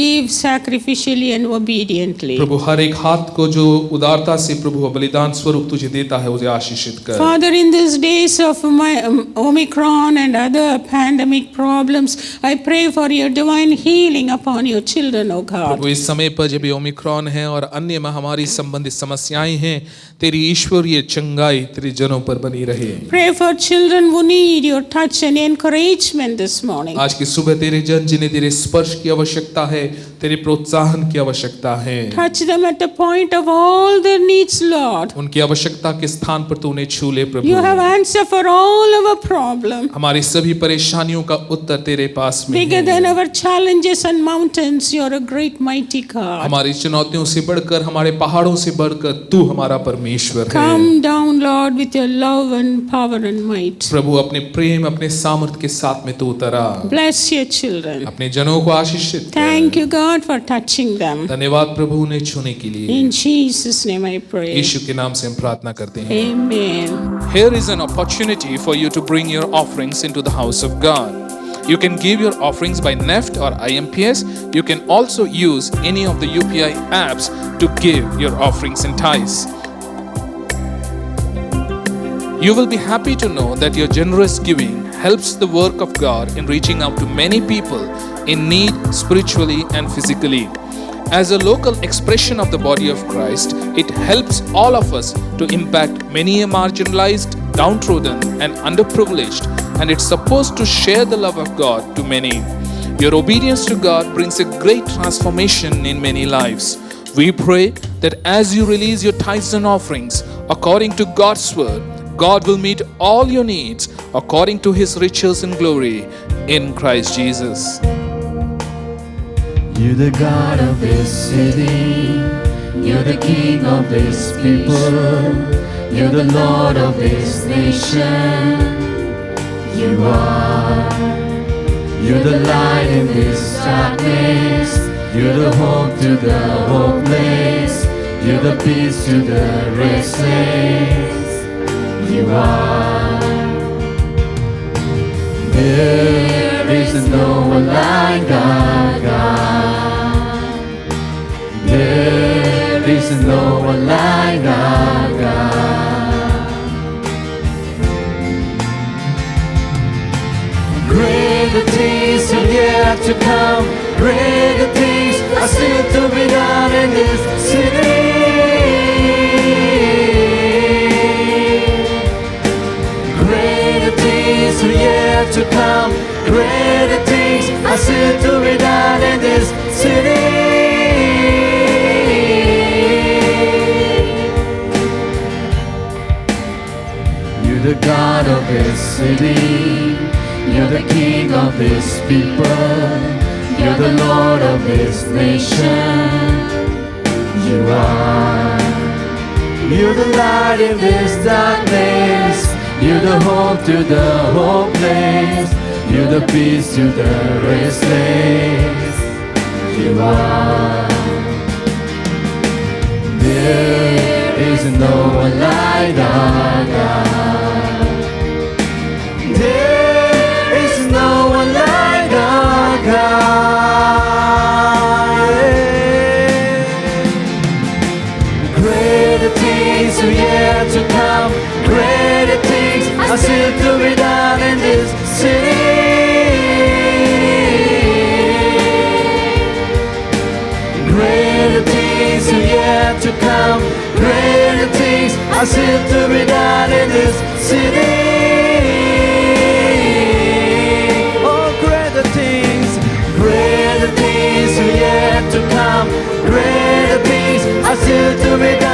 give sacrificially and obediently. प्रभु हर एक हाथ को जो उदारता से प्रभु बलिदान स्वरूप तुझे देता है उसे आशीषित कर। Father, in these days of Omicron and other pandemic problems, I pray for your divine healing upon your children, O God. प्रभु इस समय पर जब ओमिक्रॉन है और अन्य महामारी संबंधित समस्याएं हैं, तेरी ईश्वरीय चंगाई तेरे जनों पर बनी रहे। Pray for children who need your touch and encouragement this morning. आज की सुबह तेरे जन जिन्हें तेरे स्पर्श की आवश्यकता है, तेरे प्रोत्साहन की आवश्यकता है, Touch them at the point of all their needs, Lord. उनकी आवश्यकता के स्थान पर तू उन्हें छू ले प्रभु। You have answer for all our problem. हमारी सभी परेशानियों का उत्तर तेरे पास में Bigger है। than our challenges and mountains, you are a great mighty God. हमारी चुनौतियों से बढ़कर, हमारे पहाड़ों से बढ़कर तू हमारा परमेश्वर है। Come down, Lord, with your love and power and might. प्रभु अपने प्रेम, अपने सामर्थ्य के साथ में तू उतरा। Bless your children. अपने जनों को आशीषित कर। Thank you, God, for touching them. धन्यवाद प्रभु उन्हें छूने के लिए। In Jesus' name I pray. यीशु के नाम से हम प्रार्थना करते हैं। Amen. Here is an opportunity for you to bring your offerings into the house of God. You can give your offerings by NEFT or IMPS. You can also use any of the UPI apps to give your offerings and tithes. You will be happy to know that your generous giving helps the work of God in reaching out to many people in need spiritually and physically. As a local expression of the body of Christ, it helps all of us to impact many marginalized, downtrodden, and underprivileged, and it's supposed to share the love of God to many. Your obedience to God brings a great transformation in many lives. We pray that as you release your tithes and offerings according to God's word, God will meet all your needs according to His riches and glory in Christ Jesus. You're the God of this city. You're the King of this people. You're the Lord of this nation. You are. You're the light in this darkness. You're the hope to the hopeless. You're the peace to the restless. You are. There is no one like our God. There is no one like our God. Greater things are yet to come. Greater things are still to be done in this city. Greater things are yet to come. Greater things are still to be done in this city. You're the God of this city. You're the King of this people. You're the Lord of this nation. You are. You're the light in this darkness. You're the hope to the hopeless. You're the peace to the restless. You are. There is no one like our God. There is no one like our God. Greater things are yet to come. Greater things are still to be done in this city. Greater things are yet to come. Greater things are still to be done in this city. Oh, greater things are yet to come. Greater things are still to be done.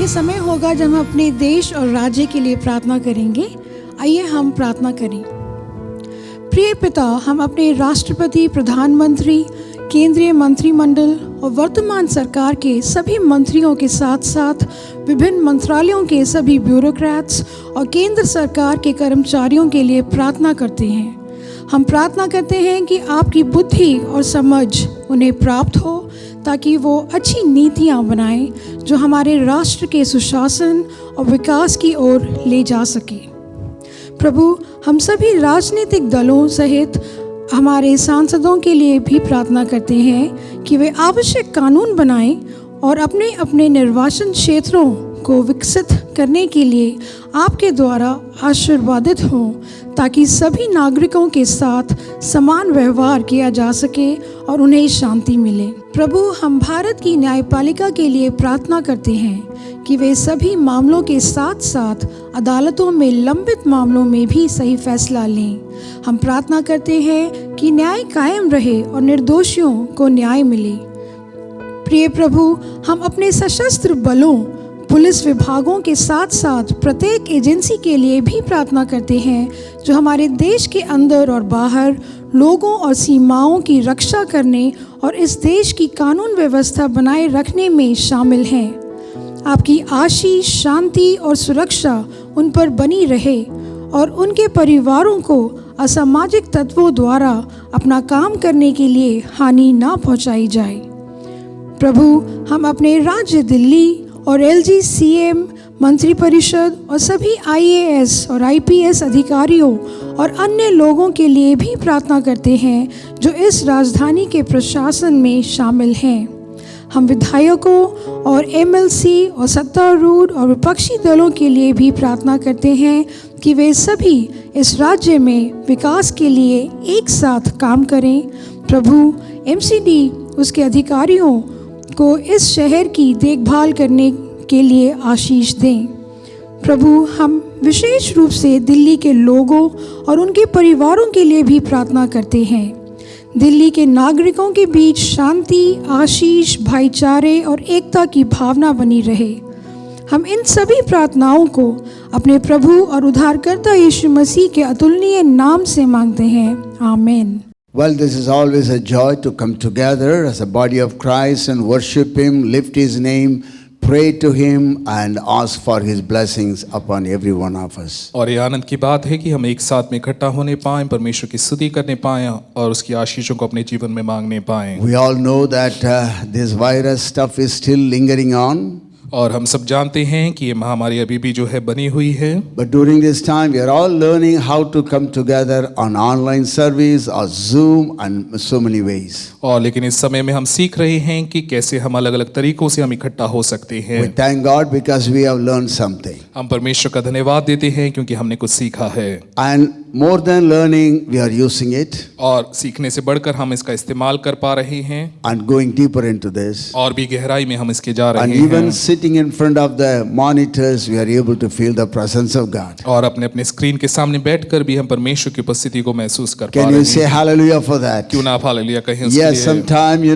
ये समय होगा जब हम अपने देश और राज्य के लिए प्रार्थना करेंगे। आइए हम प्रार्थना करें। प्रिय पिता, हम अपने राष्ट्रपति, प्रधानमंत्री, केंद्रीय मंत्रिमंडल और वर्तमान सरकार के सभी मंत्रियों के साथ साथ विभिन्न मंत्रालयों के सभी ब्यूरोक्रेट्स और केंद्र सरकार के कर्मचारियों के लिए प्रार्थना करते हैं। हम प्रार्थना करते हैं कि आपकी बुद्धि और समझ उन्हें प्राप्त हो ताकि वो अच्छी नीतियां बनाएं जो हमारे राष्ट्र के सुशासन और विकास की ओर ले जा सके। प्रभु, हम सभी राजनीतिक दलों सहित हमारे सांसदों के लिए भी प्रार्थना करते हैं कि वे आवश्यक कानून बनाएं और अपने अपने निर्वाचन क्षेत्रों को विकसित करने के लिए आपके द्वारा आशीर्वादित हों ताकि सभी नागरिकों के साथ समान व्यवहार किया जा सके और उन्हें शांति मिले। प्रभु, हम भारत की न्यायपालिका के लिए प्रार्थना करते हैं कि वे सभी मामलों के साथ साथ अदालतों में लंबित मामलों में भी सही फैसला लें। हम प्रार्थना करते हैं कि न्याय कायम रहे और निर्दोषियों को न्याय मिले। प्रिय प्रभु, हम अपने सशस्त्र बलों, पुलिस विभागों के साथ साथ प्रत्येक एजेंसी के लिए भी प्रार्थना करते हैं जो हमारे देश के अंदर और बाहर लोगों और सीमाओं की रक्षा करने और इस देश की कानून व्यवस्था बनाए रखने में शामिल हैं। आपकी आशीष, शांति और सुरक्षा उन पर बनी रहे और उनके परिवारों को असामाजिक तत्वों द्वारा अपना काम करने के लिए हानि ना पहुंचाई जाए। प्रभु, हम अपने राज्य दिल्ली और एलजी सीएम, मंत्रिपरिषद और सभी आईएएस और आईपीएस अधिकारियों और अन्य लोगों के लिए भी प्रार्थना करते हैं जो इस राजधानी के प्रशासन में शामिल हैं। हम विधायकों और एमएलसी और सत्तारूढ़ और विपक्षी दलों के लिए भी प्रार्थना करते हैं कि वे सभी इस राज्य में विकास के लिए एक साथ काम करें। प्रभु, एमसीडी उसके अधिकारियों को इस शहर की देखभाल करने के लिए आशीष दें। प्रभु, हम विशेष रूप से दिल्ली के लोगों और उनके परिवारों के लिए भी प्रार्थना करते हैं। दिल्ली के नागरिकों के बीच शांति, आशीष, भाईचारे और एकता की भावना बनी रहे। हम इन सभी प्रार्थनाओं को अपने प्रभु और उद्धारकर्ता यीशु मसीह के अतुलनीय नाम से मांगते हैं। आमीन। Well, this is always a joy to come together as a body of Christ and worship Him, lift His name, pray to Him and ask for His blessings upon every one of us. और ये आनंद की बात है कि हम एक साथ में इकट्ठा होने पाएं, परमेश्वर की स्तुति करने पाएं और उसकी आशीषों को अपने जीवन में मांगने पाएं। We all know that this virus stuff is still lingering on. और हम सब जानते हैं कि ये महामारी अभी भी जो है बनी हुई है। But during this time, we are all learning how to come together on online service or Zoom and so many ways. और लेकिन इस समय में हम सीख रहे हैं कि कैसे हम अलग अलग तरीकों से हम इकट्ठा हो सकते हैं। We thank God because we have learned something. हम परमेश्वर का धन्यवाद देते हैं क्योंकि हमने कुछ सीखा है। And more than learning, we are using it. और सीखने से बढ़कर हम इसका इस्तेमाल कर पा रहे हैं। And going deeper into this. और भी गहराई में हम इसके जा रहे And हैं। even sitting in front of the monitors, we are able to feel the presence of God. और अपने अपने स्क्रीन के सामने बैठकर भी हम परमेश्वर की उपस्थिति को महसूस कर पा Can रहे you हैं। say hallelujah for that? क्यों ना आप हालेलुया कहें उसके Yes, लिए। sometime,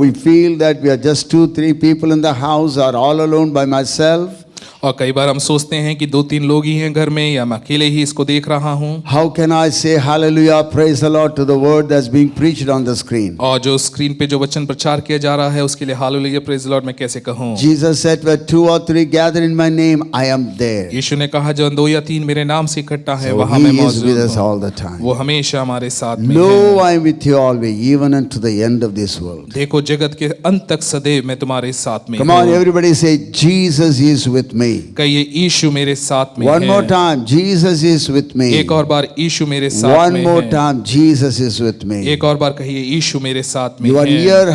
we feel that we are just 2-3 people in the house or all alone by myself. और कई बार हम सोचते हैं कि 2-3 लोग ही हैं घर में या मैं अकेले ही इसको देख रहा हूँ। How can I say hallelujah, praise the Lord to the word that's being preached on the screen? और जो स्क्रीन पे जो वचन प्रचार किया जा रहा है उसके लिए हालेलुया प्रेज द लॉर्ड मैं कैसे कहूँ। Jesus said, where 2 or 3 gather in my name, I am there. यीशु ने कहा जो 2 या 3 मेरे नाम से इकट्ठा है So वहाँ He मैं is with मौजूद us हूँ। all the time. वो हमेशा हमारे साथ में Lo, है। I am with you always, even unto the end of this world. देखो जगत के अंत तक सदैव मैं तुम्हारे साथ में Come on, हूँ। everybody say, Jesus is with me. कहिए यीशु मेरे साथ में One है। more time, Jesus is with me. एक और बार यीशु मेरे साथ One में more है। time, Jesus is with me. एक और बार कहिए यीशु मेरे साथ में Your है। ear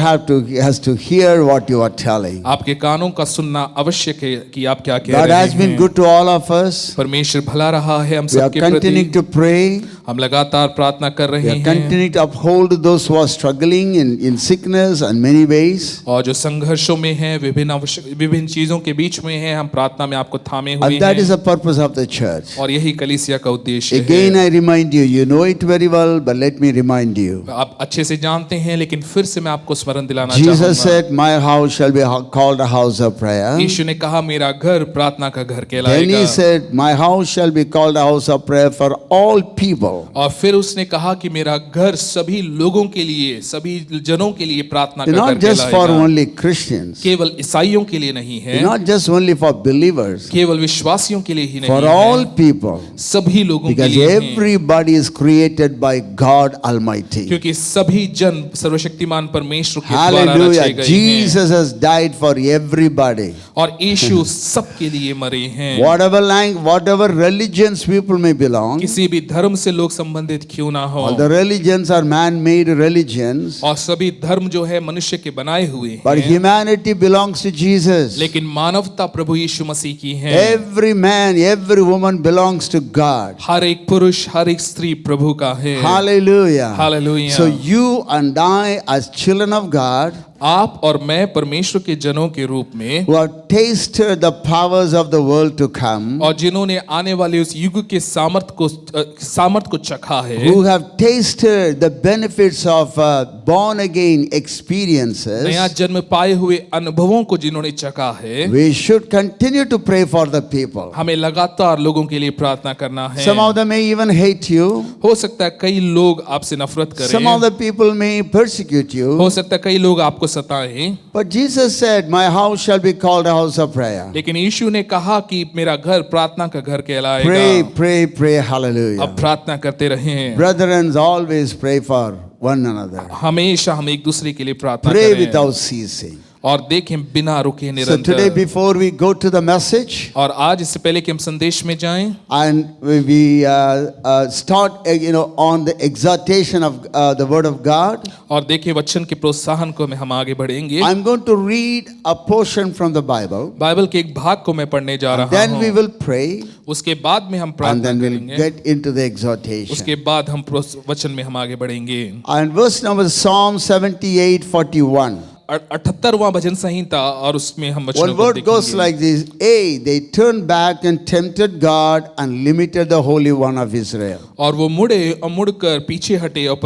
has to hear what you are telling. आपके कानों का सुनना आवश्यक है कि आप क्या कह God रहे has been हैं। good to all of us. परमेश्वर भला रहा है हम We are सबके continuing प्रति। to pray. हम लगातार प्रार्थना कर We रहे are हैं continuing to uphold those who are struggling in sickness and many ways. और जो संघर्षों में हैं, विभिन्न चीजों के बीच में हैं, हम प्रार्थना में आपको थामे हुए And that is हैं the purpose of the church. और यही कलीसिया का उद्देश्य Again, है। I remind you, you know it very well, but let me remind you. आप अच्छे से जानते हैं, लेकिन फिर से मैं आपको स्मरण दिलाना Jesus चाहूंगा। said, my house shall be called a house of prayer. यीशु ने कहा मेरा घर प्रार्थना का घर Then कहलाएगा। he said, my house shall be called a house of prayer for all people. और फिर उसने कहा कि मेरा घर सभी लोगों के लिए, सभी जनों के लिए प्रार्थना का घर Not just for कहलाएगा। only Christians, केवल ईसाइयों के लिए नहीं है, not just only for believers, केवल विश्वासियों के लिए ही for नहीं all है, people. सभी लोगों के Because लिए है। everybody is created by God Almighty. क्योंकि सभी जन सर्वशक्तिमान परमेश्वर के द्वारा रचे Hallelujah. गए हैं Jesus has died for everybody. और यीशु सबके लिए मरे हैं। Whatever language, whatever religions people may belong, किसी भी धर्म से लोग संबंधित क्यों ना हो, all the religions are man-made religions, और सभी धर्म जो है मनुष्य के बनाए हुए but हैं, humanity belongs to Jesus. लेकिन मानवता प्रभु यीशु मसीह की है। Every man, every woman belongs to God. हर एक पुरुष, हर एक स्त्री प्रभु का है। Hallelujah. Hallelujah. So you and I, as children of God, आप और मैं परमेश्वर के जनों के रूप में, who have tasted the powers of the world to come, और जिन्होंने आने वाले उस युग के सामर्थ को चखा है, who have tasted the benefits of born again experiences, नया जन्म पाए हुए अनुभवों को जिन्होंने चखा है, we should continue to pray for the people. हमें लगातार लोगों के लिए प्रार्थना करना है। Some of them may even hate you. हो सकता है कई लोग आपसे नफरत Some of करें, the people may persecute you. हो सकता है कई लोग आपको सताएं, But Jesus said, my house shall be called a house of prayer. लेकिन यीशु ने कहा कि मेरा घर प्रार्थना का घर Pray, कहलाएगा। pray, pray, hallelujah. अब प्रार्थना करते रहें, Brethren, always pray for one another. हमेशा हम एक दूसरे के लिए प्रार्थना Pray करें without ceasing. और देखें बिना रुके So today, निरंतर। before we go to the message, और आज इससे पहले कि हम संदेश में जाएं, and we start, on the exhortation of the Word of God, और देखें वचन के प्रोत्साहन को में हम आगे बढ़ेंगे। I'm going to read a portion from the Bible. Bible के एक भाग को मैं पढ़ने जा रहा Then we हूँ, will pray, उसके बाद में हम and प्रार्थना then we'll करेंगे, get into the exhortation. उसके बाद हम वचन में हम आगे बढ़ेंगे। And verse number Psalm 78:41. 78वां भजन संहिता, और उसमें हम वचनों One को word goes देखेंगे। like this: they turned back and tempted God and limited the Holy One of Israel. और वो मुड़े और मुड़कर पीछे हटे और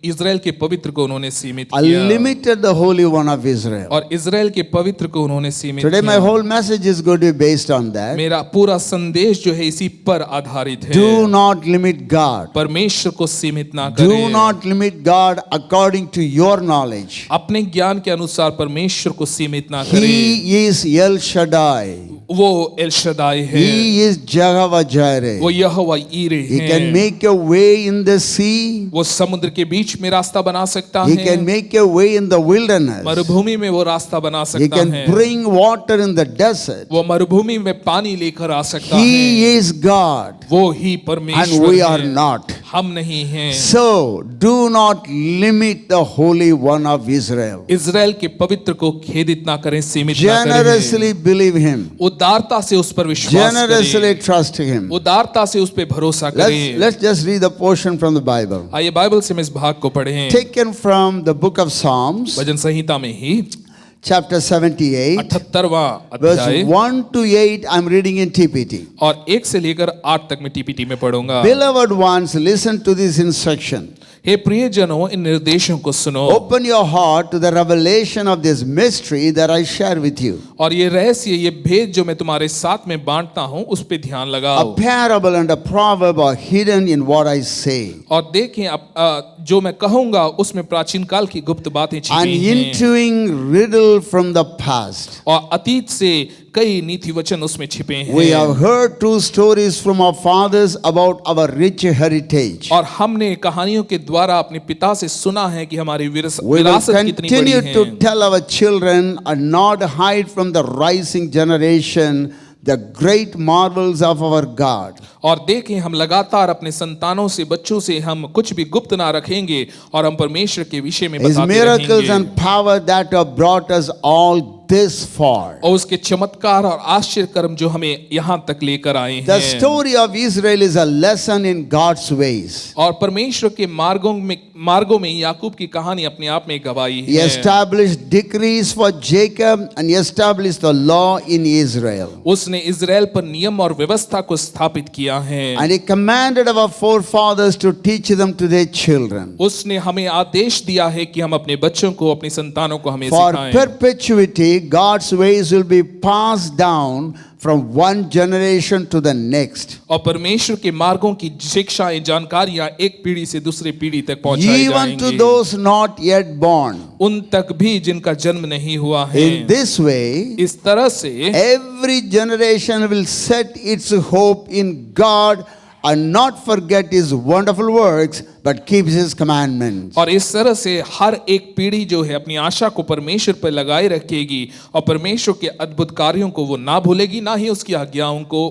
इज़राइल के पवित्र को उन्होंने सीमित किया, Limited the Holy One of Israel. और इज़राइल के पवित्र को उन्होंने सीमित Today my किया। whole message is going to be based on that. मेरा पूरा संदेश जो है इसी पर आधारित है। Do not limit God. परमेश्वर को सीमित ना Do करें। not limit God according to your knowledge. अपने ज्ञान के अनुसार परमेश्वर को सीमित ना करें। He is El Shaddai. वो एल शदाई है, He is Jehovah Jireh. वो यहोवा ईरे He है। can make a way in the sea. वो समुद्र के बीच में रास्ता बना सकता He है, can make a way in the wilderness. मरुभूमि में वो रास्ता बना He सकता can है, bring water in the desert. वो मरुभूमि में पानी लेकर आ सकता है। He is God वो ही and परमेश्वर we are है, not. हम नहीं हैं। So do not limit the Holy One of Israel. Israel के पवित्र को खेदित ना करें, सीमित ना करें। Generously believe Him. उदारता से उस पर विश्वास Generously करें, trust Him. उदारता से उस पर भरोसा करें। Let's just read the portion from the Bible. आइए बाइबल से हम इस भाग को पढ़ें। Taken from the book of Psalms, भजन संहिता में ही chapter 78, 78वां verse अध्याय 1 to 8. I'm reading in TPT. और 1 से लेकर 8 तक मैं टीपीटी में पढ़ूंगा। Beloved ones, listen to this instruction. हे प्रियजनों, इन निर्देशों को सुनो, Open your heart to the revelation of this mystery that I share with you. और ये रहस्य, ये भेद जो मैं तुम्हारे साथ में बांटता हूँ उस पे ध्यान A लगाओ। parable and a proverb are hidden in what I say. और देखें जो मैं कहूँगा उसमें प्राचीन काल की गुप्त बातें An छिपी हैं, ensuing riddle from the past. और अतीत से कई नीति वचन उसमें छिपे We हैं। have heard true stories from our fathers about our rich heritage. और हमने कहानियों के द्वारा अपने पिता से सुना है कि हमारी We will विरासत कितनी बड़ी continue to है, tell our children and not hide from the rising generation the great marvels of our God. और देखें हम लगातार अपने संतानों से, बच्चों से हम कुछ भी गुप्त ना रखेंगे और हम परमेश्वर के विषय में His बताते miracles रहेंगे। and power that have brought us all this far. और उसके चमत्कार और आश्चर्य कर्म जो हमें यहाँ तक लेकर आए The हैं। story of Israel is a lesson in God's ways. और परमेश्वर के मार्गों में याकूब की कहानी अपने आप में गवाही He है। established decrees for Jacob and he established the law in Israel. उसने इजराइल पर नियम और व्यवस्था को स्थापित किया है। And he commanded our forefathers to teach them to their children. उसने हमें आदेश दिया है कि हम अपने बच्चों को, अपनी संतानों को हमें For सिखाएं। perpetuity, God's ways will be passed down from one generation to the next. और परमेश्वर के मार्गों की शिक्षाएं, जानकारियां एक पीढ़ी से दूसरी पीढ़ी तक पहुंचाई Even to जाएंगी। those not yet born. उन तक भी जिनका जन्म नहीं हुआ है। In this way, इस तरह से every generation will set its hope in God and not forget his wonderful works, but keeps his commandments. और इस तरह से हर एक पीढ़ी जो है अपनी आशा को परमेश्वर पर लगाए रखेगी और परमेश्वर के अद्भुत कार्यों को वो ना भूलेगी, ना ही उसकी आज्ञाओं को।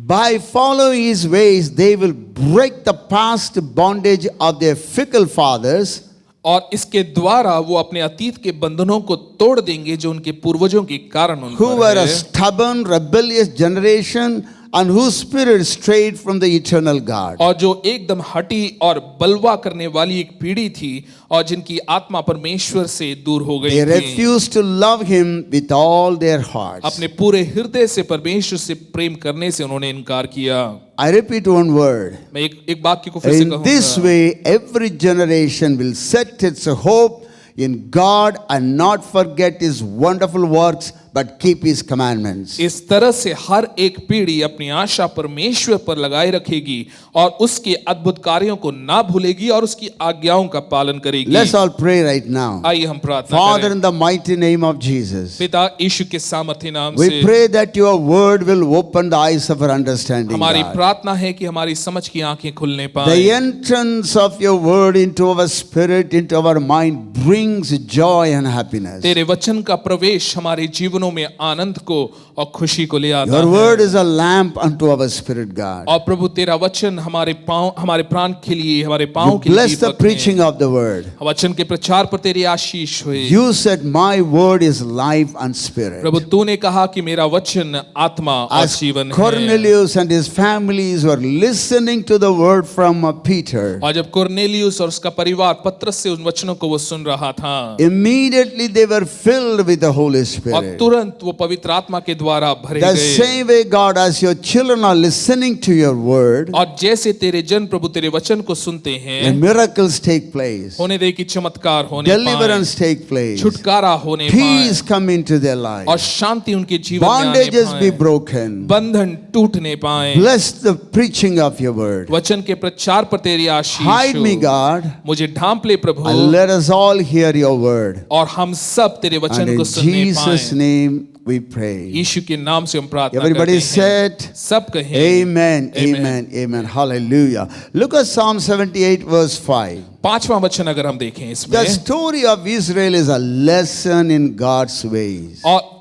By following his ways, they will break the past bondage of their fickle fathers. और इसके द्वारा वो अपने अतीत के बंधनों को तोड़ देंगे जो उनके पूर्वजों के कारण उन Who पर were a है। stubborn, rebellious generation and whose spirit strayed from the eternal God. और जो एकदम हटी और बलवा करने वाली एक पीढ़ी थी और जिनकी आत्मा परमेश्वर से दूर हो गई They थी। refused to love him with all their hearts. अपने पूरे हृदय से परमेश्वर से प्रेम करने से उन्होंने इनकार किया। I repeat one word. मैं एक वाक्य को फिर से In this कहूंगा। way, every generation will set its hope in God and not forget his wonderful works, but keep his commandments. इस तरह से हर एक पीढ़ी अपनी आशा परमेश्वर पर लगाए रखेगी और उसके अद्भुत कार्यों को ना भूलेगी और उसकी आज्ञाओं का पालन करेगी। Let's all pray right now. आइए हम प्रार्थना Father, करें। in the mighty name of Jesus, पिता यीशु के सामर्थ्य नाम we से pray that your word will open the eyes of our understanding. हमारी God. प्रार्थना है कि हमारी समझ की आंखें खुलने पाए। The entrance of your word into our spirit, into our mind brings joy and happiness. तेरे वचन का प्रवेश हमारे जीवनों में आनंद को और खुशी को ले आता Your है। word is a lamp unto our spirit, God. और प्रभु तेरा वचन हमारे प्राण के लिए, हमारे पांव You के लिए bless the दीपक है। preaching of the word. वचन के प्रचार पर तेरी आशीष हुए। You said, my word is life and spirit. प्रभु तूने कहा कि मेरा वचन आत्मा और As जीवन है। Cornelius and his families were listening to the word from Peter, और जब कोर्नेलियुस और उसका परिवार पत्रस से उन वचनों को वो सुन रहा था, immediately they were filled with the Holy और Spirit. तुरंत वो पवित्र आत्मा के द्वारा भरे The गए। same way, God, as your children are listening to your word, और जैसे तेरे जन प्रभु तेरे वचन को सुनते हैं, and miracles take place, होने दे कि चमत्कार होने पाए, deliverance take place, छुटकारा होने peace पाए come into their और life, शांति उनके जीवन में आने bondages be पाए, broken. बंधन टूटने पाए। Bless the preaching of your word. वचन के प्रचार पर तेरी आशीष Hide me, हो। God, मुझे ढांप ले प्रभु and let us all hear your word. और हम सब तेरे And वचन in को सुनने Jesus' पाए। name we pray. यीशु के नाम से हम प्रार्थना Everybody करते हैं। said, सब कहें Amen, amen, amen. Hallelujah. Look at Psalm 78, verse 5. पांचवा वचन अगर हम देखें इसमें, The story of Israel is a lesson in God's ways. और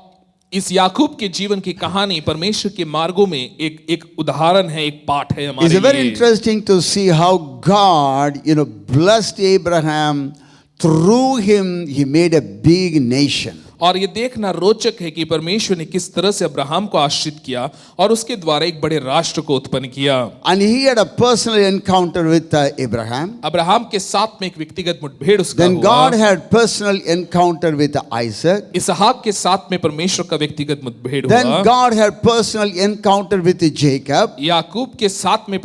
इस याकूब के जीवन की कहानी परमेश्वर के मार्गों में एक उदाहरण है, एक पाठ है It's हमारे very लिए। interesting to see how God, blessed Abraham. Through him, he made a big nation. और ये देखना रोचक है कि परमेश्वर ने किस तरह से अब्राहम को आश्रित किया और उसके द्वारा एक बड़े राष्ट्र को उत्पन्न किया। And he had a personal encounter with Abraham. Abraham के साथ में एक व्यक्तिगत मुठभेड़ उसका Then हुआ। God had personal encounter with Isaac. इसहाक के साथ में परमेश्वर का व्यक्तिगत मुठभेड़ Then हुआ। God had personal encounter with Jacob. याकूब के साथ में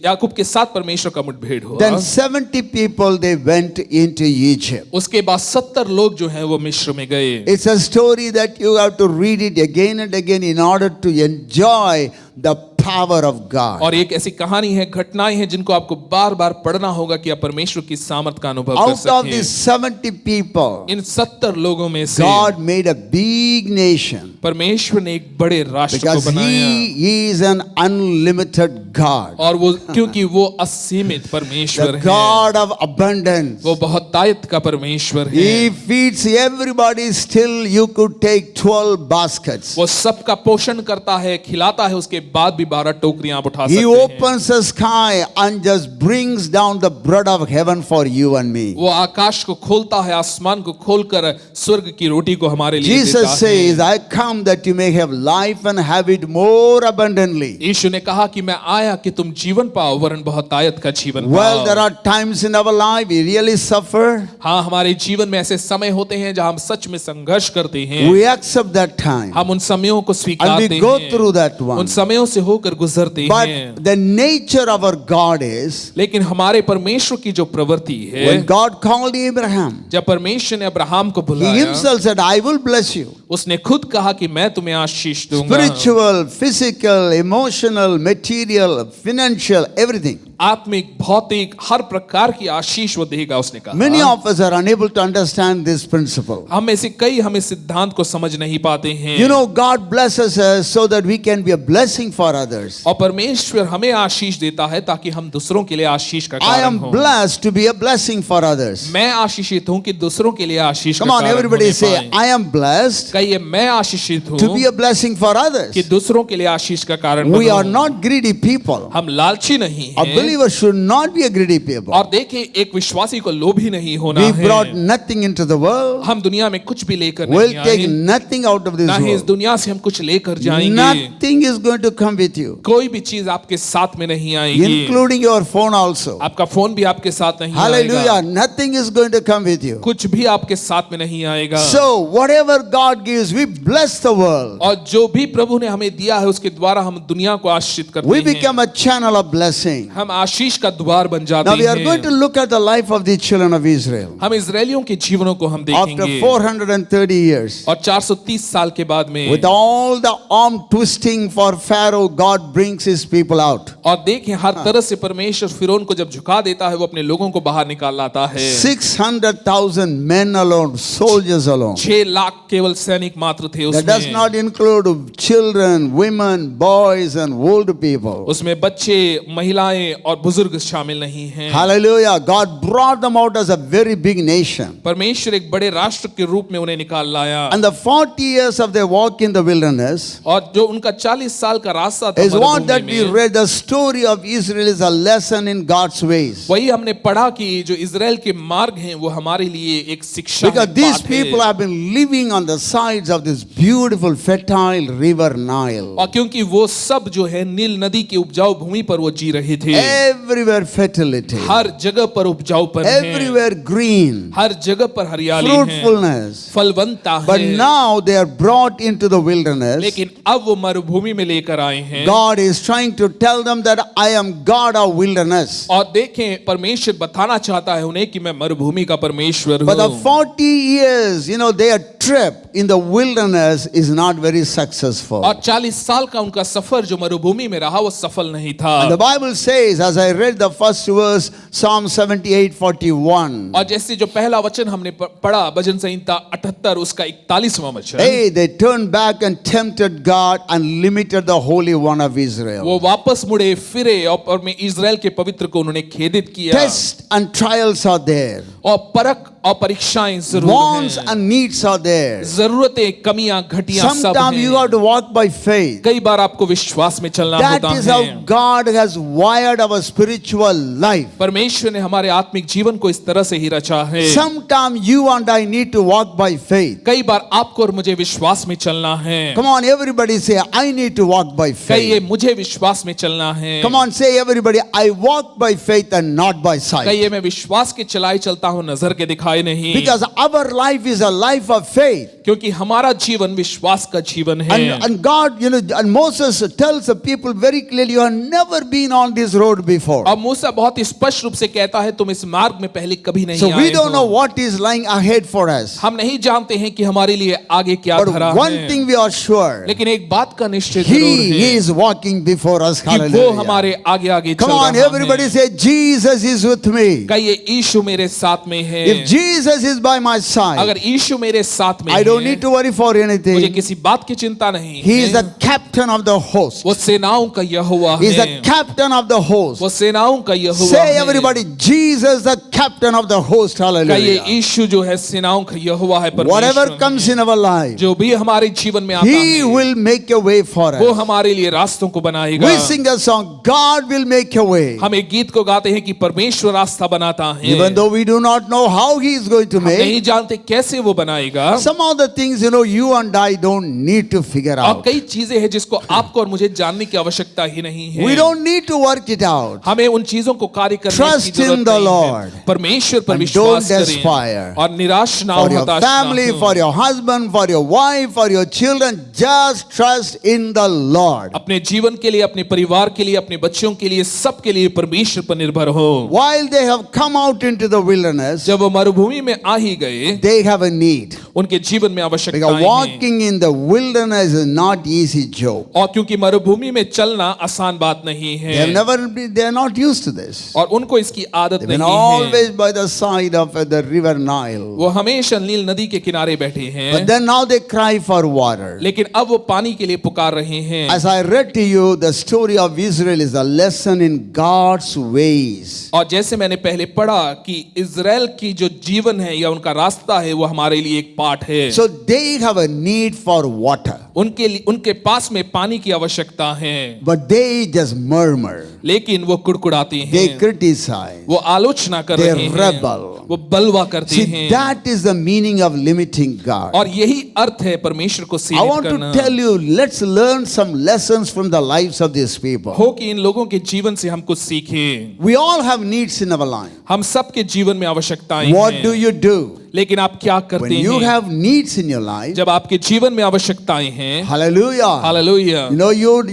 याकूब के साथ परमेश्वर का मुठभेड़ हुआ। Then 70 people, they went into Egypt. उसके बाद 70 लोग जो हैं वो मिस्र में गए। It's a story that you have to read it again and again in order to enjoy the power of God. और एक ऐसी कहानी है, घटनाएं हैं जिनको आपको बार-बार पढ़ना होगा कि आप परमेश्वर की सामर्थ का अनुभव कर Out of these सकें। 70 people, इन 70 लोगों में से God made a big nation. परमेश्वर ने एक बड़े राष्ट्र को because बनाया He is an unlimited God, और वो क्योंकि वो असीमित परमेश्वर the है, God of abundance. वो बहुतायत का परमेश्वर है। He feeds everybody. Still, you could take 12 baskets. वो सबका पोषण करता है, खिलाता है, उसके बाद भी 12 टोकरियां आप उठा He सकते हैं। opens the sky and just brings down the bread of heaven for you and me. वो आकाश को खोलता है, आसमान को खोलकर स्वर्ग की रोटी को हमारे लिए देता Jesus है। says, I come that you may have life and have it more abundantly. यीशु ने कहा कि मैं आया कि तुम जीवन पाओ वरन बहुतायत का जीवन Well, there पाओ। are times in our life we really suffer. हाँ, हमारे जीवन में ऐसे समय होते हैं जहाँ हम सच में संघर्ष करते हैं। We accept that time. हम उन समयों को And स्वीकारते we go हैं, through that उन one. समयों से होकर गुजरते हैं। But the nature of our God is, लेकिन हमारे परमेश्वर की जो प्रवृत्ति है, when God called Abraham, जब परमेश्वर ने अब्राहम को He बुलाया, Himself said, I will bless you. उसने खुद कहा कि मैं तुम्हें आशीष दूंगा। Spiritual, physical, emotional, material, financial, everything. आत्मिक, भौतिक, हर प्रकार की आशीष वो देगा, उसने कहा। Many of us are unable to understand this principle. हम में से कई हम इस सिद्धांत को समझ नहीं पाते हैं। You know, God blesses us so that we can be a blessing for others. और परमेश्वर हमें आशीष देता है ताकि हम दूसरों के लिए आशीष का I कारण am हों। blessed to be a blessing for others. मैं आशीषित हूँ कि दूसरों के लिए आशीष का Come on, कारण everybody होने say, पाएं। I am blessed कहिए मैं आशीषित to be हूँ a blessing for others. कि दूसरों के लिए आशीष का कारण We are बनूं। not greedy people. हम लालची नहीं A हैं। believer should not be a greedy people. और देखिए, एक विश्वासी को लोभी नहीं होना We brought है। nothing into the world. हम दुनिया में कुछ भी लेकर We'll नहीं take आए, nothing out of this ना ही इस world. दुनिया से हम कुछ लेकर जाएंगे। Nothing is going to come with you, कोई भी चीज आपके साथ में नहीं आएगी, including your phone also. आपका फोन भी आपके साथ नहीं Hallelujah. आएगा, Nothing is going to come with you. कुछ भी आपके साथ में नहीं आएगा। So, whatever God gives, we bless the world. और जो भी प्रभु ने हमें दिया है उसके द्वारा हम दुनिया को आशीषित करते We हैं। become a channel of blessing. हम आशीष का द्वार बन जाते Now, we are going to हैं। look at the life of the children of Israel. हम इजरायलियों के जीवनों को हम After देखेंगे 430 years, और 430 साल के बाद में with all the arm twisting for Pharaoh, God brings his people out. और देखें, हर तरह से परमेश्वर फिरौन को जब झुका देता है वो अपने लोगों को बाहर निकाल लाता है। 600,000 men alone, soldiers alone. 6 lakh केवल सैनिक मात्र थे That does उसमें। not include children, women, boys, and old people. उसमें बच्चे, महिलाएं और बुजुर्ग शामिल नहीं हैं। Hallelujah. God brought them out as a very big nation. परमेश्वर एक बड़े राष्ट्र के रूप में उन्हें निकाल लाया। And the 40 years of their walk in the wilderness और जो उनका 40 साल का रास्ता था is what that मरुभूमि we में, read. The story of Israel is a lesson in God's ways. वही हमने पढ़ा कि जो इजराइल के मार्ग हैं वो हमारे लिए एक शिक्षा Because है, these बात people है। have been living on the sides of this beautiful, fertile river Nile. और क्योंकि वो सब जो है नील नदी की उपजाऊ भूमि पर वो जी रहे थे। Everywhere fertility. हर जगह पर उपजाऊपन है, Everywhere green. हर जगह पर हरियाली है, Fruitfulness. फलवंता But है। now they are brought into the wilderness. लेकिन अब वो मरुभूमि में लेकर आए हैं। God is trying to tell them that I am God of wilderness. और देखें, परमेश्वर बताना चाहता है उन्हें कि मैं मरुभूमि का परमेश्वर But the हूँ। 40 years, their trip in the wilderness is not very successful. और 40 साल का उनका सफर जो मरुभूमि में रहा वो सफल नहीं था। And the Bible says, as I read the first verse, Psalm 78:41. और जैसे जो पहला वचन हमने पढ़ा भजन संहिता 78 उसका 41वां वचन, Hey, they turned back and tempted God and limited the Holy One of Israel. वो वापस मुड़े फिरे और में इजराइल के पवित्र को उन्होंने खेदित किया। Tests and trials are there. और परख और परीक्षाएं जरूर Wants हैं, and needs are there. जरूरतें, कमियां, घटियां सब Sometimes you हैं। have to walk by faith. कई बार आपको विश्वास में चलना That होता is how है। God has wired our spiritual life. परमेश्वर ने हमारे आत्मिक जीवन को इस तरह से ही रचा है। Sometimes you and I need to walk by faith. कई बार आपको और मुझे विश्वास में चलना है। Come on, everybody say, I need to walk by कहिए faith. मुझे विश्वास में चलना है। Come on, say everybody, I walk by faith and not by sight. कहिए मैं विश्वास के चलाई चलता हूँ, नजर के दिखाई नहीं। Because our life is a life of faith. क्योंकि हमारा जीवन विश्वास का जीवन है। And God, and Moses tells the people very clearly, you have never been on this road before. और मूसा बहुत स्पष्ट रूप से कहता है तुम इस मार्ग में पहले कभी नहीं So आए we don't know हो। what is lying ahead for us. हम नहीं जानते हैं कि हमारे लिए आगे क्या But धरा one है। thing we are sure, लेकिन एक बात का निश्चित जरूर He है is walking before us. कि वो Hallelujah. हमारे आगे आगे Come चल on, रहा everybody है। say, Jesus is with me. कहिए यीशु मेरे साथ में है। If Jesus is by my side, अगर यीशु मेरे साथ में I don't है, need to worry for मुझे anything. किसी बात की चिंता नहीं He is है। the captain of the host. वो सेनाओं का यहोवा He is है। the captain of the host. वो सेनाओं का यहोवा Say है। everybody, Jesus the captain of the host. कहिए Hallelujah. यीशु जो है सेनाओं का यहोवा है, Whatever परमेश्वर comes है। in our life, जो भी हमारे जीवन में आता He है, will make a way for वो us. हमारे लिए रास्तों को बनाएगा। We sing a song, God will make a way. हम एक गीत को गाते हैं कि परमेश्वर रास्ता बनाता है, Even though we do not know how He is going to हम make, नहीं जानते कैसे वो बनाएगा। some of the things, you and I don't need to figure और out. कई चीजें हैं जिसको आपको और मुझे जानने की आवश्यकता ही नहीं है। We don't need to work it out. हमें उन चीजों को कार्य करने Trust की जरूरत in the नहीं Lord. है। परमेश्वर पर And विश्वास don't करें aspire. और निराश ना हो, For your हताश ना family, हो। for your husband, for your wife, for your children, just trust in the Lord. अपने जीवन के लिए, अपने परिवार के लिए, अपने बच्चों के लिए, सबके लिए परमेश्वर पर निर्भर हो। While they have come out into the wilderness, जब वो मरुभूमि में आ ही गए, they have a need. उनके जीवन में Because आवश्यकताएं हैं। walking in the wilderness is not easy job. और क्योंकि मरुभूमि में चलना आसान बात नहीं They have है, never been, they are not used to this. और उनको इसकी आदत They've been नहीं है। always by the side of the river Nile. वो हमेशा नील नदी के किनारे बैठे हैं, But then now they cry for water. लेकिन अब वो पानी के लिए पुकार रहे हैं। As I read to you, the story of Israel is a lesson in God's ways. और जैसे मैंने पहले पढ़ा कि इज़राइल की जो जीवन है या उनका रास्ता है, वो हमारे लिए एक पाठ है। So they have a need for water, उनके पास में पानी की आवश्यकता है, but they just murmur. लेकिन वो कुड़कुड़ाते They हैं, criticize. वो आलोचना कर They रहे हैं, rebel. वो बलवा करते See, हैं। that is the meaning of limiting God. और यही अर्थ है परमेश्वर को I सीमित want करना। to tell you, let's learn some lessons from the lives of these people. हो कि इन लोगों के जीवन से हम कुछ सीखें। We all have needs in our life. हम सबके जीवन में आवश्यकताएं What हैं, do you do? लेकिन आप क्या When करते you हैं have needs in your life? जब आपके जीवन में आवश्यकताएं हैं? Hallelujah. Hallelujah.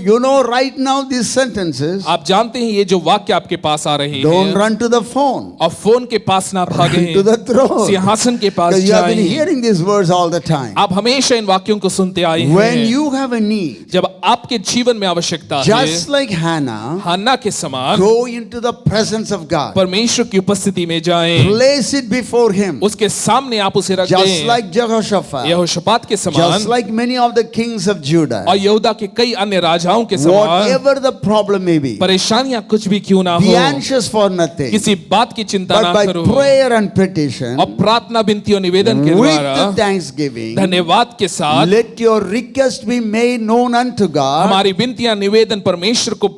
You know right now these sentences. आप जानते हैं ये जो वाक्य आपके पास आ रहे Don't हैं, run to the phone. और फोन के पास ना भागे, Run to the throne. सिंहासन के पास Because you have been जाएं। hearing these words all the time. आप हमेशा इन वाक्यों को सुनते आए When हैं। you have a need, जब आपके जीवन में आवश्यकता just है, like Hannah, हन्ना के समान go into the presence of God. परमेश्वर की उपस्थिति में जाएं, Place it before Him. उसके सामने आप उसे रख Just दें, like Jehoshaphat. यहोशापात के Just समान, like many of the kings of Judah. और यहूदा के कई अन्य राजाओं के समान। Whatever the problem may be, परेशानियां कुछ भी क्यों ना be हो, anxious for nothing. किसी बात की चिंता But ना by करो, prayer and petition, और प्रार्थना विनती और निवेदन के with द्वारा the thanksgiving, धन्यवाद के साथ let your request be made known unto God, हमारी विनतियां निवेदन परमेश्वर को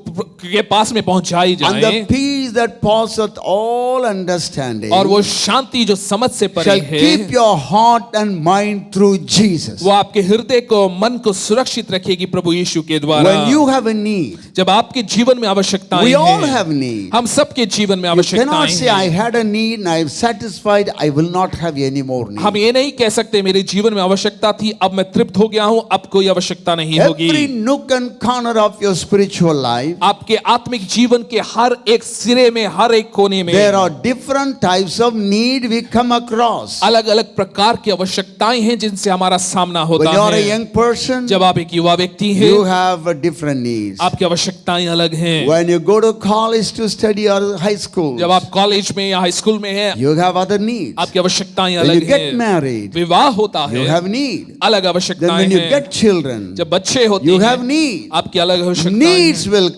के पास में पहुंचाई and the जाएं, peace that passeth all understanding और वो शांति जो समझ से परे shall है, keep your heart and mind through Jesus. वो आपके हृदय को, मन को सुरक्षित रखेगी प्रभु यीशु के द्वारा। When you have a need, जब आपके जीवन में आवश्यकताएं we all हैं, have need. हम सबके जीवन में You cannot आवश्यकताएं say, I हैं। had a need and I am satisfied, I will not have any more need. हम ये नहीं कह सकते मेरे जीवन में आवश्यकता थी, अब मैं तृप्त हो गया हूं, अब कोई आवश्यकता नहीं होगी। Every nook and corner of your spiritual life, आपके आत्मिक जीवन के हर एक सिरे में, हर एक कोने में there are different types of need we come across. अलग अलग प्रकार की आवश्यकताएं हैं जिनसे हमारा सामना When होता you are a है। young person, जब आप एक युवा व्यक्ति हैं, you have different needs. आपकी आवश्यकताएं अलग हैं। When you go to college to study or high school, जब आप कॉलेज में या हाई स्कूल में हैं, you have other needs. आपकी आवश्यकताएं When अलग you get हैं। married, विवाह होता you है, have need. अलग Then आवश्यकताएं when you हैं। get children, जब बच्चे होते you हैं, have need. आपकी अलग आवश्यकताएं Needs हैं। will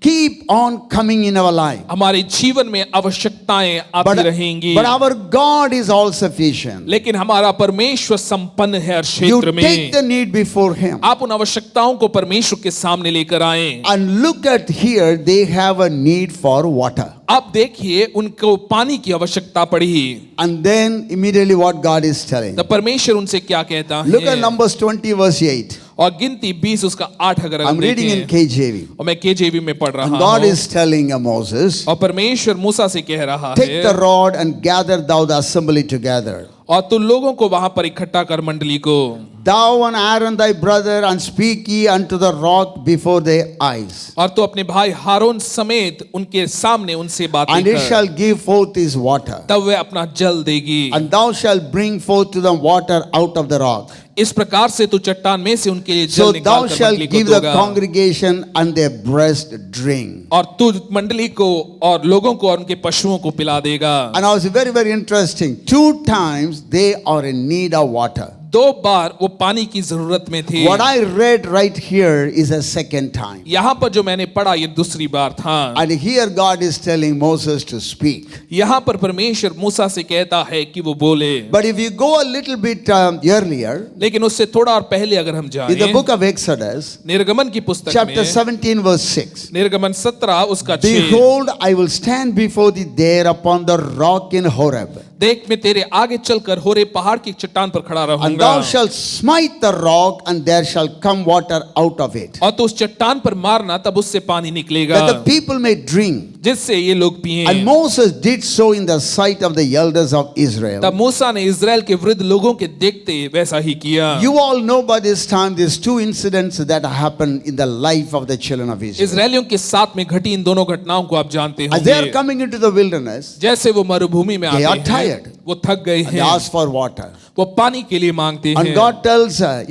keep on coming in our life. हमारे जीवन में आवश्यकताएं आती रहेंगी, But our God is all sufficient. लेकिन हमारा परमेश्वर संपन्न है हर You क्षेत्र take में। the need before Him. आप उन आवश्यकताओं को परमेश्वर के सामने लेकर आएं। And look at here, they have a need for water. आप देखिए उनको पानी की आवश्यकता पड़ी, And then immediately what God is telling. तो परमेश्वर उनसे क्या कहता Look at है? Numbers 20 verse 8. और गिनती 20 उसका 8 अगर हम I'm reading in देखें, KJV. और मैं केजेवी में पढ़ रहा And God हूँ, is telling Moses, और परमेश्वर मूसा से कह रहा take the है, rod and gather thou the assembly together. और तू लोगों को वहां पर इकट्ठा कर मंडली को, Thou and Aaron thy brother, and speak ye unto the rock before their eyes. और तू अपने भाई हारून समेत उनके सामने उनसे बातें And it कर, shall give forth his water. तब वह अपना जल देगी। And thou shalt bring forth to them water out of the rock. इस प्रकार से तू चट्टान में से उनके लिए So जल thou निकाल कर shalt मंडली को give the दोगा congregation and their breast drink. और तू मंडली को और लोगों को और उनके पशुओं को पिला देगा। And also very, very interesting. 2 times they are in need of water. 2 बार वो पानी की जरूरत में थे। What I read right here is a second time. यहाँ पर जो मैंने पढ़ा ये दूसरी बार था। And here God is telling Moses to speak. यहाँ पर परमेश्वर मूसा से कहता है कि वो बोले। But if you go a little bit earlier, लेकिन उससे थोड़ा और पहले अगर हम in the जाएं book of Exodus, निर्गमन की पुस्तक chapter में 17, verse 6. निर्गमन 17 उसका 6 Behold, I will stand before thee there upon the rock in Horeb. देख मैं तेरे आगे चलकर होरे पहाड़ की चट्टान पर खड़ा And रहूंगा thou shalt smite the rock, and there shall come water out of it, और तो उस चट्टान पर मारना तब उससे पानी निकलेगा that the people may drink. जिससे ये लोग पिएं। And Moses did so in the sight of the elders of Israel. तब मूसा ने इजराइल के वृद्ध लोगों के देखते वैसा ही किया। You all know by this time these 2 incidents that happened in the life of the children of Israel. इजरायलियों के साथ में घटी इन दोनों घटनाओं को आप जानते As they are होंगे। coming into the wilderness, जैसे वो मरुभूमि में They are आते हैं tired. वो थक गए and they हैं ask for water. वो पानी के लिए मांगते And हैं God tells her,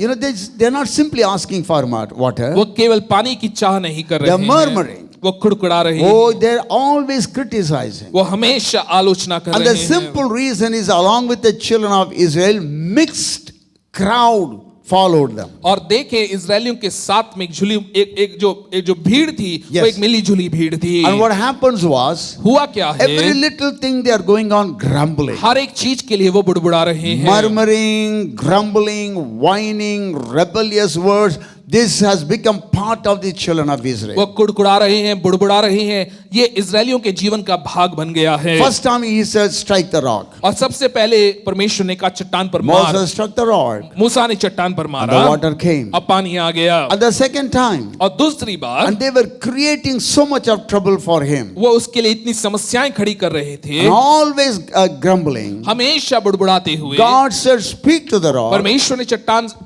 they're not simply asking for water. वो केवल पानी की चाह नहीं कर They रहे are हैं murmuring. वो खुड़खुड़ा रहे Oh, हैं they're always criticizing. वो हमेशा आलोचना कर And the रहे हैं simple reason is, along with the children of Israel, mixed crowd followed them. और देखें इजरायलियों के साथ में एक जो भीड़ थी Yes. वो एक मिली जुली भीड़ थी। And what happens was, हुआ क्या every है little thing they are going on grumbling. हर एक चीज के लिए वो बुड़बुड़ा रहे हैं Murmuring, grumbling, whining, rebellious words. This has become part of the children of वो Israel. कुड़कुड़ा रहे हैं बुड़बुड़ा रहे हैं ये इजरायलियों के जीवन का भाग बन गया है। First time he said, strike the rock. और सबसे पहले परमेश्वर ने कहा चट्टान पर मार। Moses struck the rock. मूसा ने चट्टान पर And मारा the water came. अब पानी आ गया। And the second time, और दूसरी बार and they were creating so much of trouble for him. वो उसके लिए इतनी समस्याएं खड़ी कर रहे थे And always grumbling. हमेशा बुड़बुड़ाते हुए God said, speak to the rock.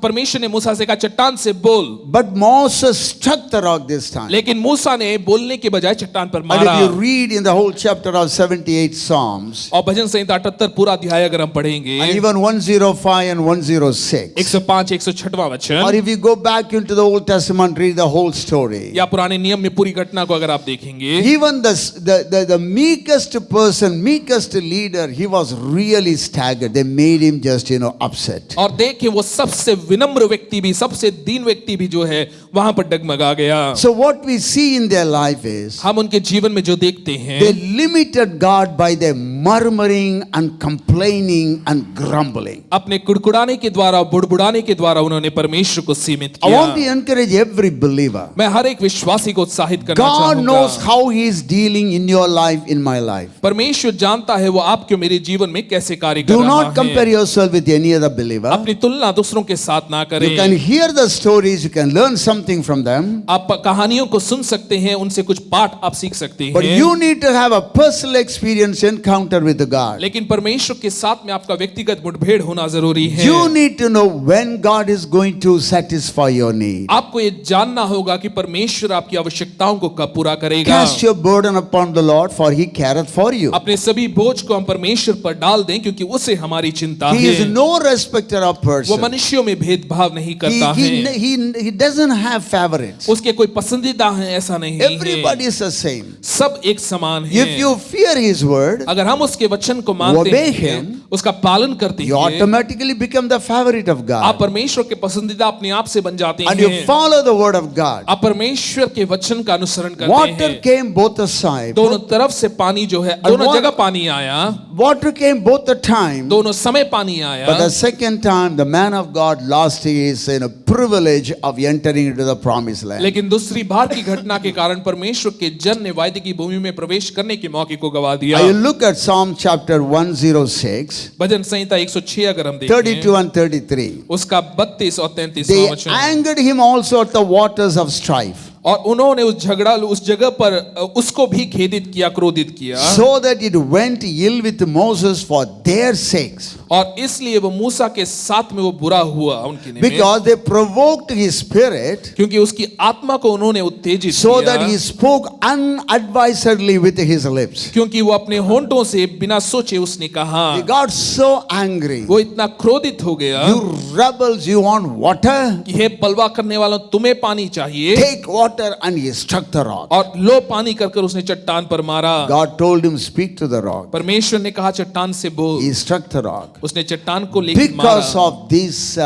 परमेश्वर ने मूसा से कहा चट्टान से बोल। But Moses struck the rock this time. लेकिन मूसा ने बोलने के बजाय चट्टान पर And मारा। if you read in the whole chapter of 78 Psalms, और भजन संहिता 78 पूरा अध्याय अगर हम पढ़ेंगे and even 105 and 106, 105 106वां or वचन if you go back into the Old Testament, read the whole story. या पुराने नियम में पूरी घटना को अगर आप देखेंगे Even the meekest person, meekest leader, he was really staggered. They made him just, upset. और देखें वो सबसे विनम्र व्यक्ति भी सबसे दीन व्यक्ति भी जो है वहां पर डगमगा गया। So what we see in their life is, हम उनके जीवन में जो देखते हैं they limited God by their murmuring and complaining and grumbling. अपने कुड़कुड़ाने के द्वारा बुड़बुड़ाने के द्वारा उन्होंने परमेश्वर को सीमित I want to किया। encourage every believer. मैं हर एक विश्वासी को उत्साहित करना God knows चाहूंगा। how He is dealing in your life, in my life. परमेश्वर जानता है वो आपके मेरे जीवन में कैसे कार्य कर Do रहा not compare है। yourself with any other believer. अपनी तुलना दूसरों के साथ ना You can करें। hear the stories, you can learn something from them, आप कहानियों को सुन सकते हैं उनसे कुछ पाठ आप सीख सकते but हैं। you need to have a personal experience, encounter with God. लेकिन परमेश्वर के साथ में आपका व्यक्तिगत मुठभेड़ होना जरूरी है। You need to know when God is going to satisfy your need. आपको ये जानना होगा कि परमेश्वर आपकी आवश्यकताओं को कब पूरा करेगा। Cast your burden upon the Lord, for He careth for you. अपने सभी बोझ को हम परमेश्वर पर डाल दें क्योंकि उसे हमारी चिंता He is है। no respecter of वो person. मनुष्यों में भेदभाव नहीं He, करता he, है। he doesn't have favorites. उसके कोई पसंदीदा है ऐसा नहीं Everybody है। is the same. सब एक समान है। If you fear His word, अगर हम उसके वचन को मानते obey हैं him, उसका पालन करते you हैं automatically become the favorite of आप God. परमेश्वर के पसंदीदा अपने आप से बन जाते And you हैं। follow the word of God. आप परमेश्वर के वचन का अनुसरण करते Water हैं। came both sides. दोनों तरफ से पानी जो है दोनों what- जगह पानी आया Water came both the time. दोनों समय पानी आया But the second time, the man of God lost his privilege of entering into the promised land. लेकिन दूसरी बार की घटना के कारण परमेश्वर के जन ने वायदे की भूमि में प्रवेश करने के मौके को गवा दिया। I look at Psalm chapter 106, भजन संहिता 106 अगर हम 32 देखें and 33. उसका 32 और 33 They वचन angered him also at the waters of strife, और उन्होंने उस जगह पर उसको भी खेदित किया क्रोधित किया so that it went ill with Moses for their sakes. और इसलिए वो मूसा के साथ में वो बुरा हुआ उनके निमित्त, because they provoked his spirit क्योंकि उसकी आत्मा को उन्होंने उत्तेजित so किया, that he spoke unadvisedly with his lips. क्योंकि वो अपने होंठों से बिना सोचे उसने कहा, He got so angry. वो इतना क्रोधित हो गया You rebels, you want water? कि हे बलवा करने वालों, तुम्हें पानी चाहिए, Take water, and he struck the rock. और लो पानी कर कर उसने चट्टान पर मारा। God told him, speak to the rock. परमेश्वर ने कहा चट्टान से बोल, He struck the rock. उसने चट्टान को लेकर Because मारा। of this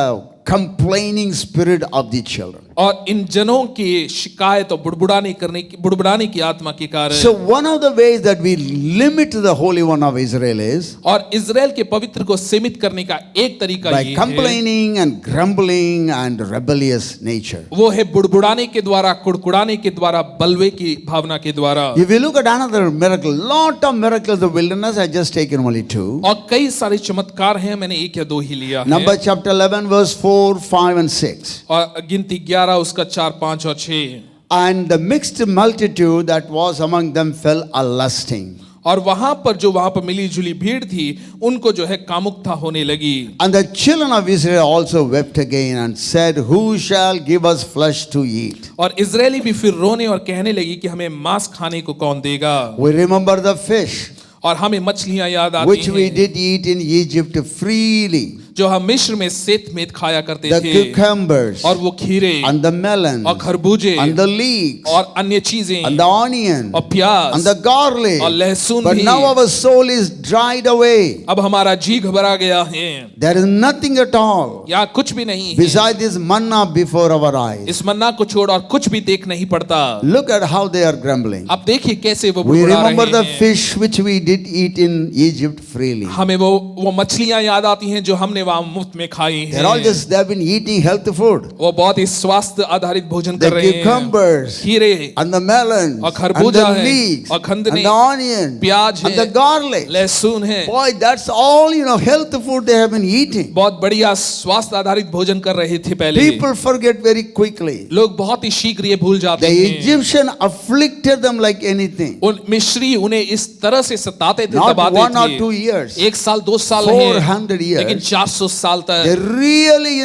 complaining spirit of the children. और इन जनों की शिकायत और बुड़बुड़ाने की आत्मा के कारण, So one of the ways that we limit the Holy One of Israel is और इजराइल के पवित्र को सीमित करने का एक तरीका by ये है, complaining and grumbling and rebellious nature. वो है बुड़बुड़ाने के द्वारा, कुड़कुड़ाने के द्वारा, बलवे की भावना के द्वारा। If you look at another miracle, lot of miracles in the wilderness, I just taken only two. और कई सारे चमत्कार हैं, मैंने एक या दो ही लिया Number है। chapter 11 verse 4, 5 and 6. और गिनती 11 उसका 4, 5 और 6। And the mixed multitude that was among them fell a lusting. और वहां पर जो वहां पर मिली जुली भीड़ थी, उनको जो है कामुकता होने लगी। And the children of Israel also wept again and said, Who shall give us flesh to eat? और इजरायली भी फिर रोने और कहने लगी कि हमें मांस खाने को कौन देगा। We remember the fish और हमें मछलियां याद आती which we हैं, did eat in Egypt freely. जो हम मिस्र में सेत खाया करते The थे, cucumbers और वो खीरे and the melons और खरबूजे and the leeks और अन्य चीजें and the onion और प्याज and the garlic. और लहसुन But भी। now our soul is dried away. अब हमारा जी घबरा गया है, There is nothing at all यहाँ कुछ भी नहीं है besides this manna before our eyes. इस मन्ना को छोड़, और कुछ भी देख नहीं पड़ता। Look at how they are grumbling. अब देखिए कैसे वो We बुड़बुड़ा remember रहे the हैं। fish which we did eat in Egypt freely. हमें वो मछलियां याद आती हैं जो हमने वहां मुफ्त में खाई They're all हैं। just, they've been eating healthy food. वो बहुत ही स्वास्थ्य आधारित भोजन The कर रहे हैं। cucumbers खीरे and the melons और and खरबूजा the है leeks और and खंदने, the onion प्याज and है, the garlic. लहसुन है। Boy, that's all, healthy food they have been eating. बहुत बढ़िया स्वास्थ्य आधारित भोजन कर रहे थे पहले। People forget very quickly. लोग बहुत ही शीघ्र ये भूल जाते The हैं। Egyptian afflicted them like anything. उन मिस्री उन्हें इस तरह से सताते थे, Not दबाते 1 or थे। 2 years. 1 साल 2 साल 400 नहीं, years. लेकिन 400 साल They तक। really,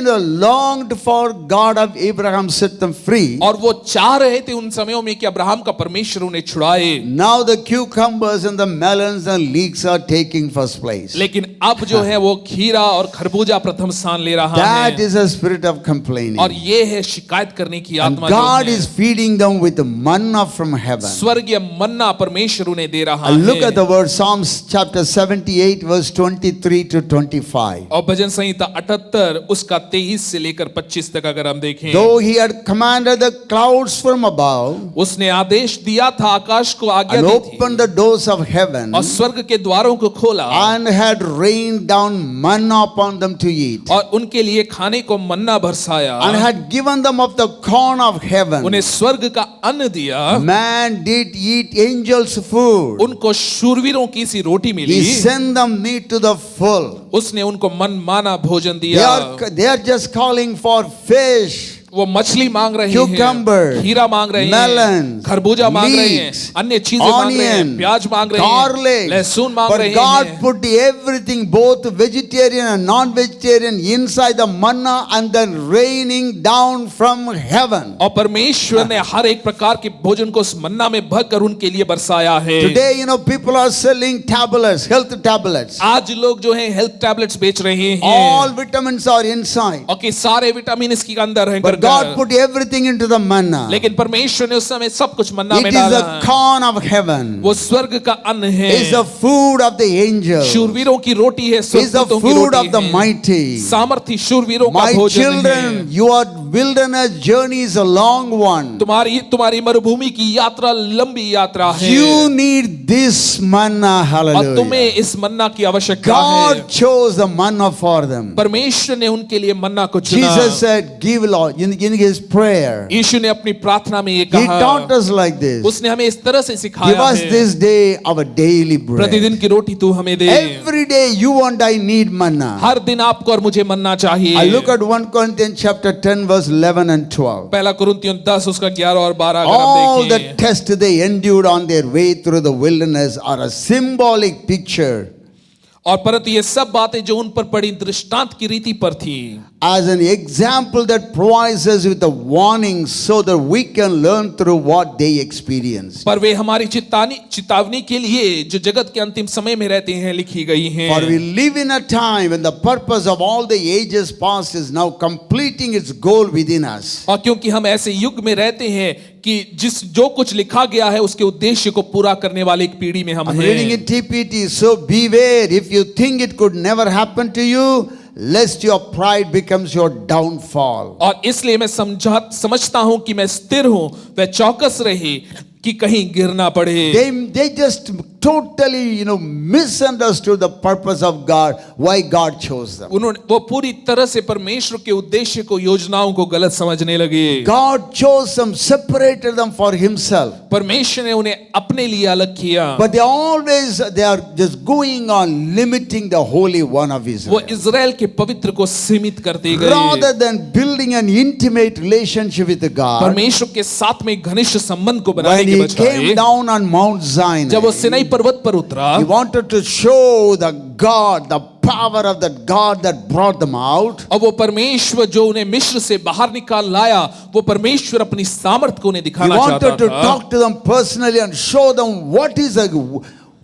longed for God of Abraham set them free. और वो चाह रहे थे उन समयों में कि अब्राहम का परमेश्वर उन्हें छुड़ाए। Now the cucumbers and the melons and leeks are taking first place. लेकिन अब जो है वो खीरा और खरबूजा प्रथम स्थान ले रहा That है, is a spirit of complaining. और ये है शिकायत करने की And आत्मा। God जो है, is feeding them with manna from heaven. स्वर्गीय मन्ना परमेश्वर उन्हें दे रहा And look है। at the word Psalms chapter 78 verse 23 to 25. और भजन संहिता 78 उसका 23 से लेकर 25 तक अगर हम देखें, Though he had commanded the clouds from above उसने आदेश दिया था, आकाश को आज्ञा and दी थी, opened the doors of heaven और स्वर्ग के द्वारों को खोला, and had rained down manna upon them to eat और उनके लिए खाने को मन्ना बरसाया, and had given them of the corn of heaven. उन्हें स्वर्ग का अन्न दिया, Man did eat angels' food. उनको शूरवीरों की सी रोटी He milli, sent them meat to the full. उसने उनको मन माना भोजन दिया। They are just calling for fish, वो मछली मांग रहे cucumber, हैं, खीरा मांग रहे melon, हैं, खरबूजा मांग रहे हैं, leeks, अन्य चीजें मांग रहे हैं, onion, प्याज मांग रहे हैं, garlic. लहसुन मांग रहे But God हैं। put everything, both vegetarian and non-vegetarian, inside the manna and then raining down from heaven. और परमेश्वर ने हर एक प्रकार के भोजन को उस मन्ना में भरकर उनके लिए बरसाया है। Today, people are selling tablets, health tablets. आज लोग जो हैं हेल्थ टैबलेट्स बेच रहे हैं, All vitamins are inside. और कि सारे विटामिन इसके अंदर हैं। But God put everything into the manna. लेकिन परमेश्वर ने उस समय सब कुछ मन्ना It में is डाला। the corn of heaven. वो स्वर्ग का अन्न है, It is the food of the angels. शूरवीरों की रोटी है, It is the स्वर्गदूतों की food रोटी of the है, mighty. सामर्थी शूरवीरों का My भोजन children, है। your wilderness journey is a long one. तुम्हारी मरुभूमि की यात्रा लंबी यात्रा है, You need this manna. और तुम्हें Hallelujah. इस मन्ना की आवश्यकता है। God chose the manna for them. परमेश्वर ने उनके लिए मन्ना को चुना। Jesus said, give Lord, in his prayer. यीशु ने अपनी प्रार्थना में ये He कहा, taught us like this. उसने हमें इस तरह से Give सिखाया us है, this day our daily bread. प्रतिदिन की रोटी तू हमें दे। Every day you and I need manna. हर दिन आपको और मुझे मन्ना चाहिए। I look at 1 Corinthians chapter 10 verse 11 and 12. पहला कुरिन्थियों 10 उसका 11 और 12 अगर All आप the देखें, tests they endured on their way through the wilderness are a symbolic picture और परंतु ये सब बातें जो उन पर पड़ी दृष्टांत की रीति पर थी, as an example that provides us with a warning so that we can learn through what they experienced. पर वे हमारी चेतावनी के लिए जो जगत के अंतिम समय में रहते हैं लिखी गई हैं। For we live in a time when the purpose of all the ages past is now completing its goal within us. और क्योंकि हम ऐसे युग में रहते हैं कि जो कुछ लिखा गया है उसके उद्देश्य को पूरा करने वाले एक पीढ़ी में हम I'm reading हैं। in TPT, so beware if you think it could never happen to you, lest your pride becomes your downfall. और इसलिए मैं समझता हूं कि मैं स्थिर हूं, वह चौकस रहे कि कहीं गिरना पड़े। They just totally, misunderstood the purpose of God, why God chose them. वो पूरी तरह से परमेश्वर के उद्देश्य को, योजनाओं को गलत समझने लगे। God chose them, separated them for Himself. परमेश्वर ने उन्हें अपने लिए अलग किया। But they are just going on limiting the Holy One of वो Israel. इज़राइल के पवित्र को सीमित करते गए। Rather than building an intimate relationship with God, परमेश्वर के साथ में घनिष्ठ संबंध को बनाने when के He बजाय came down on Mount Zion, जब वो सिनाई पर्वत पर उतरा, He wanted to show the power of that God that brought them out. और वो परमेश्वर जो उन्हें मिस्र से बाहर निकाल लाया, वो परमेश्वर अपनी सामर्थ्य को उन्हें He दिखाना चाहता wanted to था। talk to them personally and show them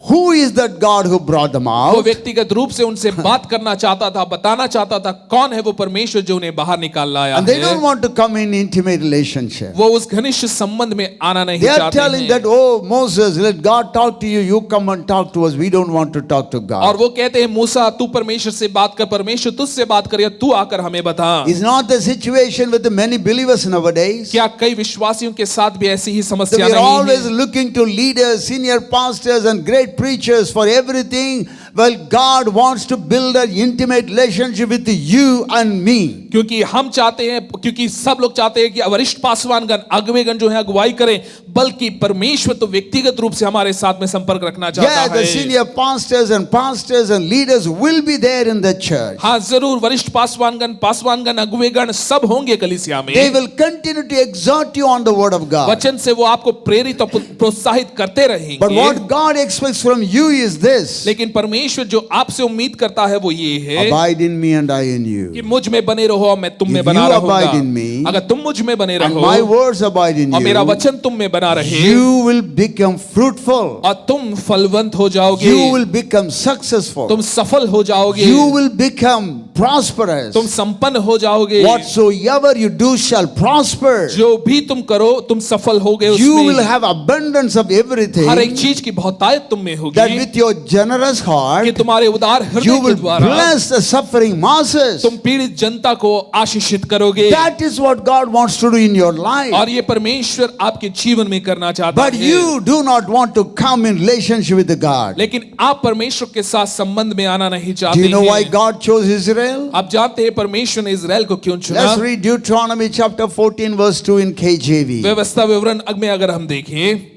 who is that God who brought them वो out. व्यक्तिगत रूप से उनसे बात करना चाहता था, बताना चाहता था कौन है वो परमेश्वर जो उन्हें बाहर निकाल लाया And they है। don't want to come in intimate relationship. वो उस घनिष्ठ संबंध में आना नहीं They are चाहते telling हैं। that, oh Moses, let God talk to you. You come and talk to us. We don't want to talk to और God. वो कहते हैं मूसा तू परमेश्वर से बात कर, परमेश्वर तुझसे बात करे, तू आकर हमें बता। Is not the situation with the many believers nowadays? क्या कई विश्वासियों के साथ भी ऐसी ही So समस्या we are नहीं always है? looking to leaders, senior pastors, and great preachers for everything. Well, God wants to build an intimate relationship with you and me. क्योंकि हम चाहते हैं, क्योंकि सब लोग चाहते हैं कि वरिष्ठ पासवानगण, अगुवेगण जो है अगुवाई करें, बल्कि परमेश्वर तो व्यक्तिगत रूप से हमारे साथ में संपर्क रखना चाहता Yeah, the है। senior pastors and leaders will be there in the church. हाँ जरूर, वरिष्ठ पासवानगण अगुवेगण सब होंगे कलीसिया में। They will continue to exhort you on the word of God. वचन से वो आपको प्रेरित और प्रोत्साहित करते रहेंगे। But what God expects from you is this: लेकिन परमेश्वर जो आपसे उम्मीद करता है वो ये है abide in me and I in you. कि मुझ में बने रहो और मैं तुम में If बना you रहूंगा। abide in me, अगर तुम मुझ में बने and रहो my words abide in और मेरा you, वचन तुम में बना रहे, you will become fruitful. और तुम फलवंत हो जाओगे, You will become successful. तुम सफल हो जाओगे, You will become prosperous. तुम संपन्न हो जाओगे। Whatsoever you do shall prosper. जो भी तुम करो तुम सफल होगे You will उसमें। have abundance of everything. हर एक चीज की बहुतायत तुम में That होगी with your generous कि heart, तुम्हारे उदार you हृदय के will द्वारा bless the suffering masses. तुम पीड़ित जनता को आशीषित करोगे। That is what God wants to do in your life. और ये परमेश्वर आपके जीवन में करना चाहता But है। you do not want to come in relationship with God. लेकिन आप परमेश्वर के साथ संबंध में आना नहीं Do चाहते you know why हैं। God chose Israel? आप जानते हैं परमेश्वर ने इज़राइल को क्यों चुना? Let's read Deuteronomy chapter 14 verse 2 in KJV. व्यवस्था विवरण में अगर हम देखें,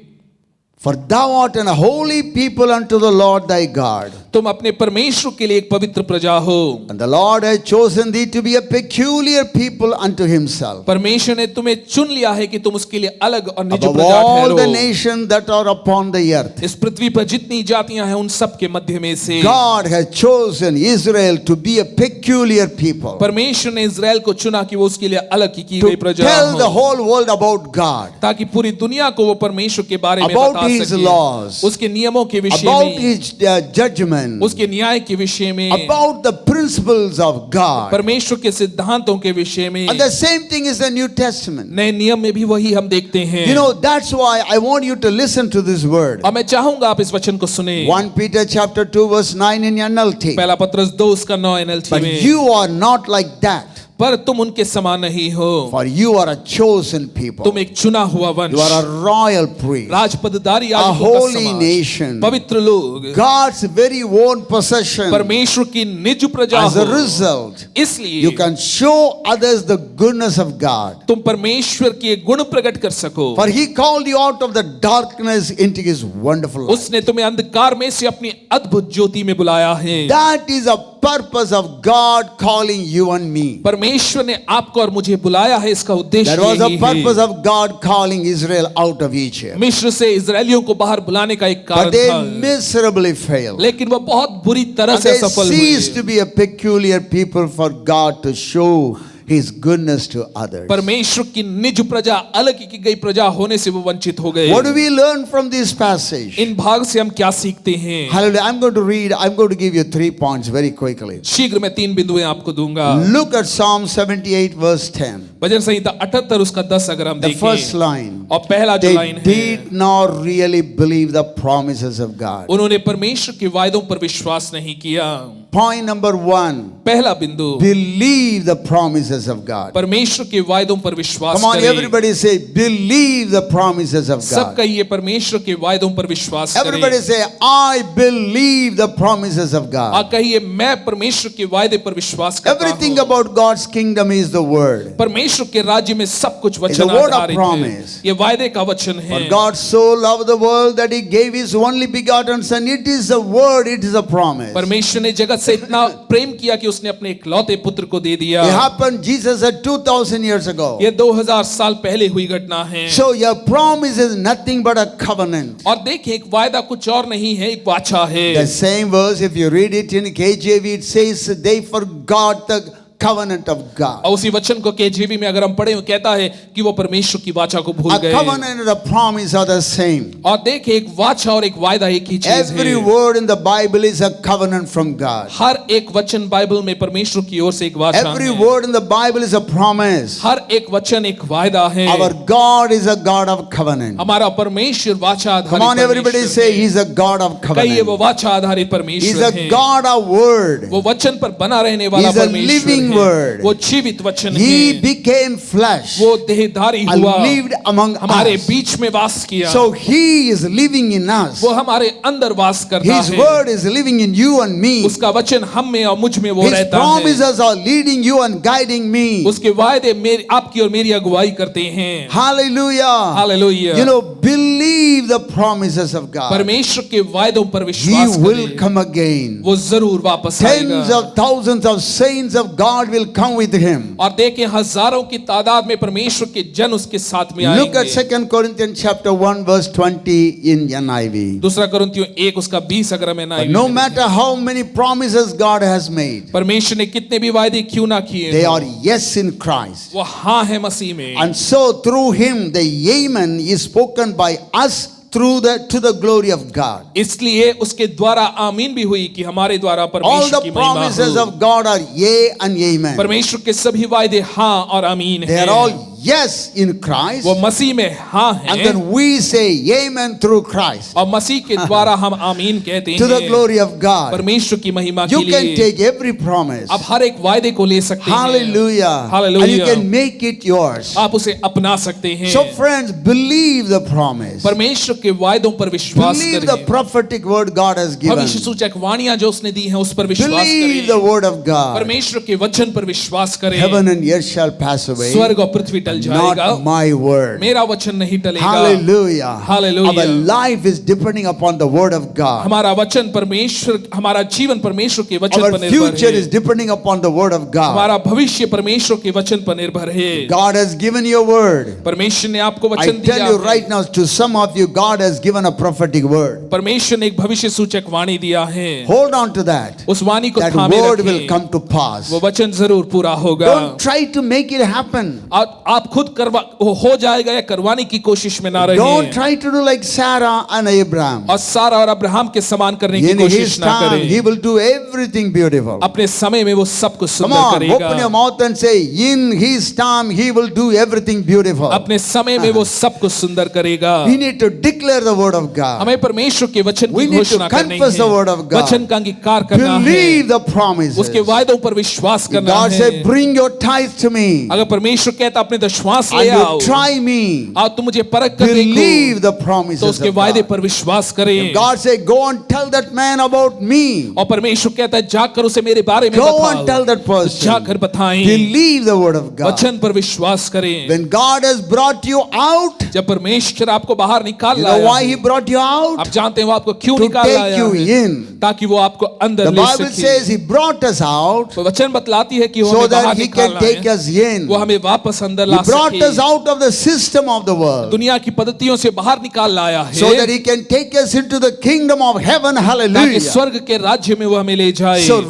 For thou art an holy people unto the Lord thy God. तुम अपने परमेश्वर के लिए एक पवित्र प्रजा हो। And the Lord has chosen thee to be a peculiar people unto himself. परमेश्वर ने तुम्हें चुन लिया है कि तुम उसके लिए अलग और निज Above प्रजा all the ठहरो। nations that are upon the earth, इस पृथ्वी पर जितनी जातियां हैं उन सब के मध्य में से God has chosen Israel to be a peculiar people. परमेश्वर ने इज़राइल को चुना कि वो उसके लिए अलग की To गई प्रजा tell the हो, whole world about God, ताकि पूरी दुनिया को वो परमेश्वर के बारे में about बता his सके, laws, उसके नियमों के विषय about में, his judgment, उसके न्याय के विषय में, about the principles of God. परमेश्वर के सिद्धांतों के विषय में। And the same thing is the New Testament. नए नियम में भी वही हम देखते हैं। You know, that's why I want you to listen to this word. और मैं चाहूंगा आप इस वचन को सुने। 1 Peter chapter 2 verse 9 in NLT. पहला पत्रस 2 उसका 9 NLT But में, you are not like that. पर तुम उनके समान नहीं हो, For you are a chosen people. तुम एक चुना हुआ You are वंश, a royal priest. राजपदधारी A याजकों का holy समाज, nation. पवित्र लोग, God's very own possession. परमेश्वर की निज प्रजा As a हो। result, इसलिए you can show others the goodness of God. तुम परमेश्वर के गुण प्रकट कर सको। For he called you out of the darkness into his wonderful light. उसने तुम्हें अंधकार में से अपनी अद्भुत ज्योति में बुलाया है। That is a purpose of God calling you and me. परमेश्वर ने आपको और मुझे बुलाया है, इसका उद्देश्य That was the यही purpose है। of God calling Israel out of Egypt. मिस्र से इजरायलियों को बाहर बुलाने का एक But कारण they था, miserably failed. लेकिन वो बहुत बुरी तरह And से they असफल ceased हुए। to be a peculiar people for God to show His goodness to others. परमेश्वर की निज प्रजा, अलग की गई प्रजा होने से वो वंचित हो गए। What do we learn from this passage? इन भाग से हम क्या सीखते हैं? Hallelujah. I'm going to give you 3 points very quickly. शीघ्र मैं 3 बिंदुएं आपको दूंगा। Look at Psalm 78 verse 10. भजन संहिता 78 उसका 10 अगर हम The first देखें, line. और पहला जो They लाइन है, did not really believe the promises of God. उन्होंने परमेश्वर के वायदों पर विश्वास नहीं किया। Point number 1. पहला बिंदु, Believe the promises of God. परमेश्वर के वायदों पर विश्वास Come on, करें। everybody say, believe the promises of सब God. कहिए परमेश्वर के वायदों पर विश्वास करें। Everybody say, I believe the promises of uh God. कहिए मैं परमेश्वर के वायदे पर विश्वास करता Everything हूँ। about God's kingdom is the word. परमेश्वर के राज्य में सब कुछ It's वचन a word of आधारित promise. है। ये वायदे का वचन है। For God so loved the world that He gave His only begotten Son. It is a word, it is a promise. परमेश्वर ने जगत से इतना प्रेम किया कि उसने अपने इकलौते पुत्र को दे दिया। It happened, Jesus said 2000 years ago. ये 2000 साल पहले हुई घटना है। So your promise is nothing but a covenant. और देखिए, एक वायदा कुछ और नहीं है, एक वाचा है। The same verse, if you read it in KJV, it says they forgot the covenant of God. और उसी वचन को केजेवी में अगर हम पढ़ें, वो कहता है कि वो परमेश्वर की वाचा को भूल A गए। covenant and a promise are the same. और देखिए, एक वाचा और एक वायदा एक ही चीज Every है। word in the Bible is a covenant from God. हर एक वचन बाइबल में परमेश्वर की ओर से एक वाचा Every है। word in the Bible is a promise. हर एक वचन एक वायदा है। Our God is a God of covenant. हमारा परमेश्वर वाचा आधारित Come on, everybody परमेश्वर say है। He's a God of कहिए, वो covenant. वाचा आधारित He's परमेश्वर a है। God of word. वो वचन पर बना रहने वाला He's a परमेश्वर living है। word. वो जीवित वचन He है। became flesh वो देहधारी and हुआ, lived among हमारे us. बीच में वास किया। So He is living in us. वो हमारे अंदर वास करता His है। word is living in you and me. उसका वचन हम में और मुझ में वो His रहता है। promises are leading you and guiding me. उसके वायदे मेरी, आपकी और मेरी अगुवाई करते हैं। Hallelujah. Hallelujah. You know, believe the promises of God. परमेश्वर के वायदों पर He विश्वास will करें, come again. वो जरूर वापस Tens आएगा। of thousands of saints of God will come with him. और देखें, हजारों की तादाद में परमेश्वर के जन उसके साथ में Look at आएंगे। 2 Corinthians chapter 1 verse 20 in NIV. दूसरा कुरिन्थियों 1 उसका 20 अगर हमें ना, But no matter how many promises God has made, परमेश्वर ने कितने भी वायदे क्यों ना किए they हों, are yes in Christ. वो हाँ है मसीह में। And so through him the amen is spoken by us through to the glory of God. इसलिए उसके द्वारा आमीन भी हुई कि हमारे द्वारा All परमेश्वर the की महिमा promises हो। of God are yea and amen. परमेश्वर के सभी वायदे हाँ और आमीन They हैं। are all yes in Christ. वो मसीह में हाँ And हैं, then we say amen through Christ और मसीह के द्वारा हम आमीन कहते to the हैं glory of God. परमेश्वर की महिमा के You can लिए। take every promise. अब हर एक वायदे को ले सकते हैं। Hallelujah. Hallelujah. And you can make it yours. आप उसे अपना सकते हैं। So friends, believe the promise. परमेश्वर के वायदों पर विश्वास Believe the करें। prophetic word God has given. भविष्य सूचक वाणियां जो उसने दी हैं उस पर विश्वास Believe the करें। word of God. परमेश्वर के वचन पर विश्वास करें। Heaven and earth shall pass away. स्वर्ग और पृथ्वी टल जाएगा, Not my word. मेरा वचन नहीं टलेगा। Hallelujah. Hallelujah. Our life is depending upon the word of God. हमारा वचन परमेश्वर, हमारा जीवन परमेश्वर के वचन Our पर निर्भर future is है। depending upon the word of God. हमारा भविष्य परमेश्वर के वचन पर निर्भर है। God has given you a word. परमेश्वर ने आपको I वचन दिया tell you है। right now, to some of you, God has given a prophetic word. परमेश्वर ने एक भविष्य सूचक वाणी दिया है। Hold on to that. उस वाणी को That थामे word will रखें। come to pass. वो वचन जरूर पूरा होगा। Don't try to make it happen. आप खुद करवा हो जाएगा या करवाने की कोशिश में ना रहे। Don't try to do like Sarah and Abraham. और सारा और अब्राहम के समान करने की In कोशिश his ना time, करें। he will do everything beautiful. अपने समय में वो सब कुछ Come सुंदर on, करेगा। open your mouth and say, in his time, he will do everything beautiful. अपने समय में वो सब कुछ सुंदर करेगा। We need to declare the word of God. हमें परमेश्वर के वचन We की need to घोषणा करनी confess the word है। of God. वचन का अंगीकार करना है। Believe the promises. उसके वायदों पर विश्वास करना God है। said, bring your tithes to me. अगर परमेश्वर कहता अपने तो श्वास ले and आओ you try me, और तुम मुझे परख कर believe देखो the तो promises उसके of वायदे God. पर विश्वास करें। God said, go and tell that man about me. और परमेश्वर कहता है जाकर उसे मेरे बारे में Go and tell बताओ, that person. जाकर बताएं, Believe the word of God. वचन पर विश्वास करें। When God has brought you out, जब परमेश्वर आपको बाहर निकाल you know लाया why He है, brought you out? आप जानते हैं वो आपको क्यों To निकाल take लाया you है, in. ताकि वो आपको अंदर The ले Bible says सके। He brought us out तो वचन बतलाती है कि वो so हमें that बाहर He निकाल can take लाए, us in. वो हमें वापस अंदर He ला brought us सके, out of the system of the world दुनिया की पद्धतियों से बाहर निकाल लाया so that है, He can take us into the kingdom of heaven. ताकि Hallelujah. स्वर्ग के राज्य में वो हमें ले जाए। So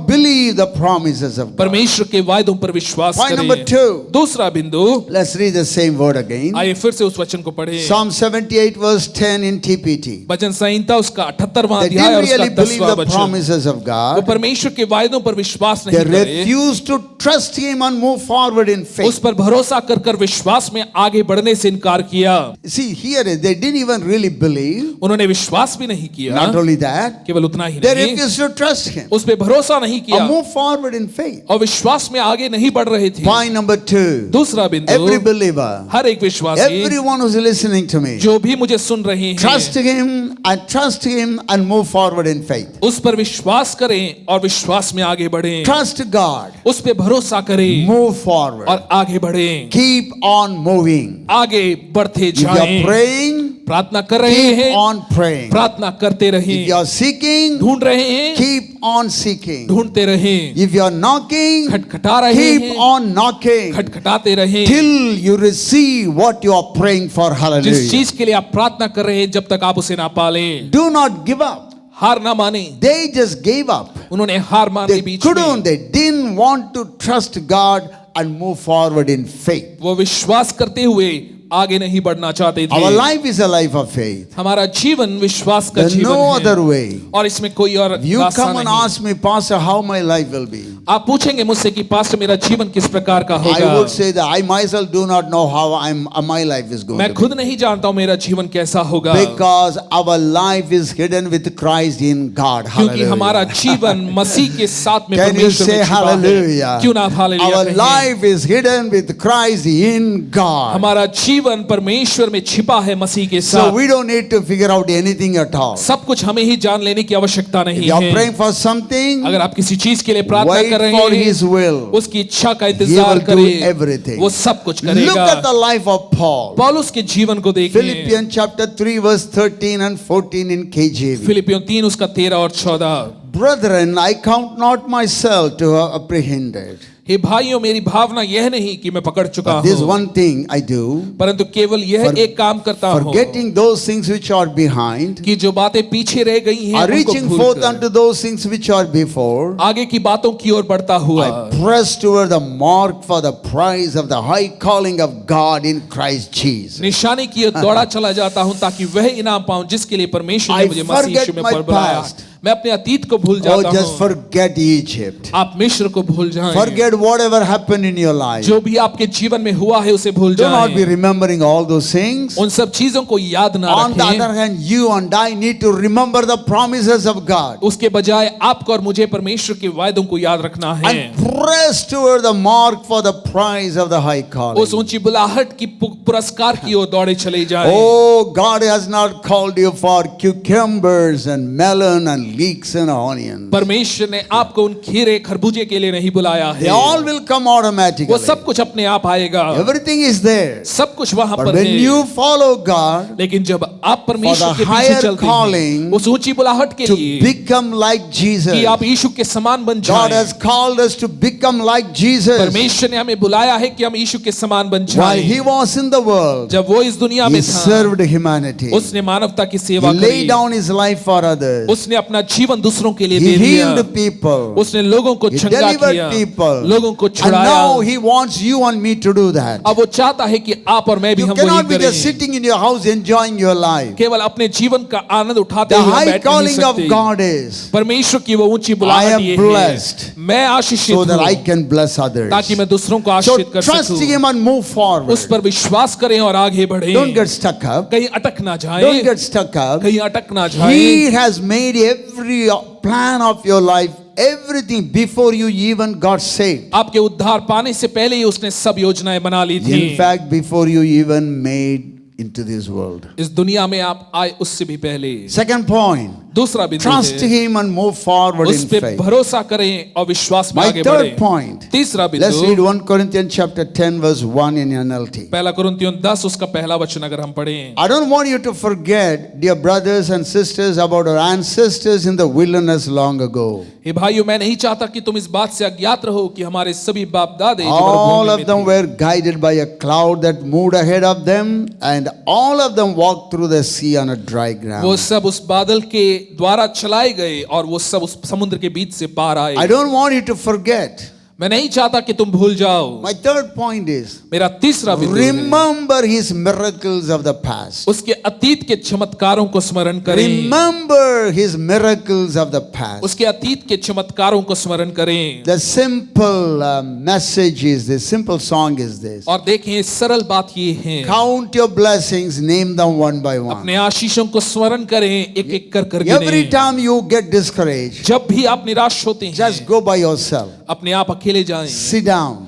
believe the promises of God. परमेश्वर के वायदों पर विश्वास Point number करें। 2. दूसरा बिंदु, Let's read the same word again. आइए फिर से उस वचन को पढ़ें। Psalm 78 verse 10 in TPT. वचन संहिता उसका 78वां They अध्याय और didn't उसका really believe 10वां the वचन। promises of वो God. परमेश्वर के वायदों पर विश्वास They नहीं करे, refused to trust Him and move forward in उस faith. पर भरोसा कर कर विश्वास में आगे बढ़ने से इनकार किया। See, here they didn't even really believe. उन्होंने विश्वास भी नहीं किया, Not only that, केवल उतना ही they नहीं, refused to trust Him उस पे भरोसा नहीं or किया move forward in faith. और विश्वास में आगे नहीं बढ़ रहे थे। Point number 2. दूसरा बिंदु, Every believer, हर एक विश्वासी everyone who's listening to me, जो भी मुझे सुन रहे trust हैं, Him and move forward in faith. उस पर विश्वास करें और विश्वास में आगे बढ़ें, Trust God. उस पे भरोसा करें Move forward. और आगे बढ़ें, Keep on moving. आगे बढ़ते If you are जाएं। praying, प्रार्थना कर रहे keep हैं, on praying. प्रार्थना करते If रहें, you are seeking, ढूंढ रहे हैं, keep on seeking. ढूंढते रहें, If you are knocking, खटखटा रहे keep हैं, on knocking खटखटाते रहें, till you receive what you are praying for. जिस Hallelujah. चीज के लिए आप प्रार्थना कर रहे हैं जब तक आप उसे ना पालें, Do not give up. हार ना माने। They just gave up. उन्होंने हार मान ली They बीच couldn't, में, they didn't want to trust God and move forward in faith. वो विश्वास करते हुए आगे नहीं बढ़ना चाहते Our थे। life is a life of faith. हमारा जीवन विश्वास का There's जीवन no other है way. और इसमें कोई और You रास्ता come and नहीं। ask me, Pastor, how my life will be. आप पूछेंगे मुझसे कि पास्टर मेरा जीवन किस प्रकार का होगा, I would say that I myself do not know how my life is going मैं to be. खुद नहीं जानता हूँ मेरा जीवन कैसा होगा, Because our life is hidden with Christ in God. क्योंकि हमारा Hallelujah. जीवन मसीह के साथ में Can you परमेश्वर say में छिपा है। hallelujah? क्यों ना आप हालेलुया Our कहें। life is hidden with Christ in God. हमारा जीवन परमेश्वर में छिपा है मसीह के So साथ। we don't need to figure out anything at all. सब कुछ हमें ही जान लेने की आवश्यकता If नहीं you are है। praying for something, अगर आप किसी चीज के लिए प्रार्थना wait कर रहे for हैं, His will. उसकी इच्छा का He इंतजार will do करें, everything. वो सब कुछ Look करेगा। at the life of Paul. पौलुस के जीवन को देखें, Philippians chapter 3 verse 13 and 14 in KJV. फिलिपियों 3 उसका 13 और 14। Brethren, I count not myself to have apprehended. हे भाइयों, मेरी भावना यह नहीं कि मैं पकड़ चुका But this हूँ, one thing I do, परंतु केवल यह एक काम करता हूँ forgetting those things which are behind, कि जो बातें पीछे रह गई हैं are उनको reaching forth भूलकर unto those things which are before. आगे की बातों की ओर बढ़ता हुआ I press toward the mark for the prize of the high calling of God in Christ Jesus. निशाने की ओर दौड़ा चला जाता हूँ ताकि वह इनाम पाऊं जिसके लिए परमेश्वर ने I मुझे मसीह यीशु में forget my बुलाया। past. मैं अपने अतीत को भूल Oh, जाता just हूँ, forget Egypt. आप मिस्र को भूल जाएं, Forget whatever happened in your life. जो भी आपके जीवन में हुआ है उसे भूल Do not be जाएं, remembering all those things. उन सब चीजों को याद ना On the other रखें। hand, you and I need to remember the promises of God उसके बजाय आपको और मुझे परमेश्वर के वायदों को याद रखना है, and press toward the mark for the prize of the high calling. उस ऊंची बुलाहट की पुरस्कार की ओर दौड़े चले जाएं। Oh, God has not called you for cucumbers and melon and leeks and onions. परमेश्वर ने आपको उन खीरे खरबूजे के लिए नहीं बुलाया They है, all will come automatically. वो सब कुछ अपने आप आएगा, Everything is there. सब कुछ वहां But पर when है। you follow God लेकिन जब आप परमेश्वर For the के पीछे higher चलते calling हैं, उस ऊंची बुलाहट के to लिए become like Jesus, कि आप यीशु के समान बन God जाएं, has called us to become like Jesus. परमेश्वर ने हमें बुलाया है कि हम यीशु के समान बन While जाएं। He was in the world, जब वो इस दुनिया He में था, served humanity. उसने मानवता की He सेवा laid करी, down His life for others. उसने अपना जीवन दूसरों के लिए He दे दिया, healed people. उसने लोगों को He चंगा delivered किया, people. लोगों को And छुड़ाया। now He wants you and me to do that. अब वो चाहता है कि आप और मैं भी You हम cannot वही be just करें, sitting in your house enjoying your life. केवल अपने जीवन का आनंद उठाते The हुए हम high बैठ नहीं calling of सकते। God is परमेश्वर की वो ऊंची I बुलाहट am ये blessed है, मैं आशीषित so that I हूँ can bless others. ताकि मैं दूसरों को So आशीषित कर trust सकूं। Him and move forward. उस पर विश्वास करें और आगे बढ़ें, Don't get stuck up. कहीं अटक ना Don't जाएं, get stuck up. कहीं अटक ना जाएं। He has made every plan of your life everything before you even got saved. आपके उद्धार पाने से पहले ही उसने सब योजनाएं बना ली थी। In fact, before you even made into this world. इस दुनिया में आप आए उससे भी पहले। Second point, दूसरा बिंदु trust है, him and move forward उस in पे faith. भरोसा करें और विश्वास में My आगे third बढ़ें। point, तीसरा let's read बिंदु 1 Corinthians chapter 10 verse 1 in NLT. पहला कुरिन्थियों 10 उसका पहला वचन अगर हम पढ़ें। I don't want you to forget, dear brothers and sisters, about our ancestors in the wilderness long ago. हे भाइयों, मैं नहीं चाहता कि तुम इस बात से अज्ञात रहो कि हमारे सभी बाप दादे All of them were guided by a cloud that moved ahead of them, and all of them walked through the sea on a dry वो ground. सब उस बादल के द्वारा चलाए गए और वो सब उस समुद्र के बीच से पार आए। I don't want you to forget. मैं नहीं चाहता कि तुम भूल जाओ। My third point is, मेरा तीसरा बिंदु है, remember his miracles of the past. उसके अतीत के चमत्कारों को स्मरण करें। Remember his miracles of the past. उसके अतीत के चमत्कारों को स्मरण करें। The simple message is this, simple song is this. और देखें, सरल बात ये है, Count your blessings, name them one by one. अपने आशीषों को स्मरण करें, एक एक कर Every गिनें। time you get discouraged, जब भी आप निराश होते हैं, just go by yourself. अपने आप अकेले जाएं, Sit down.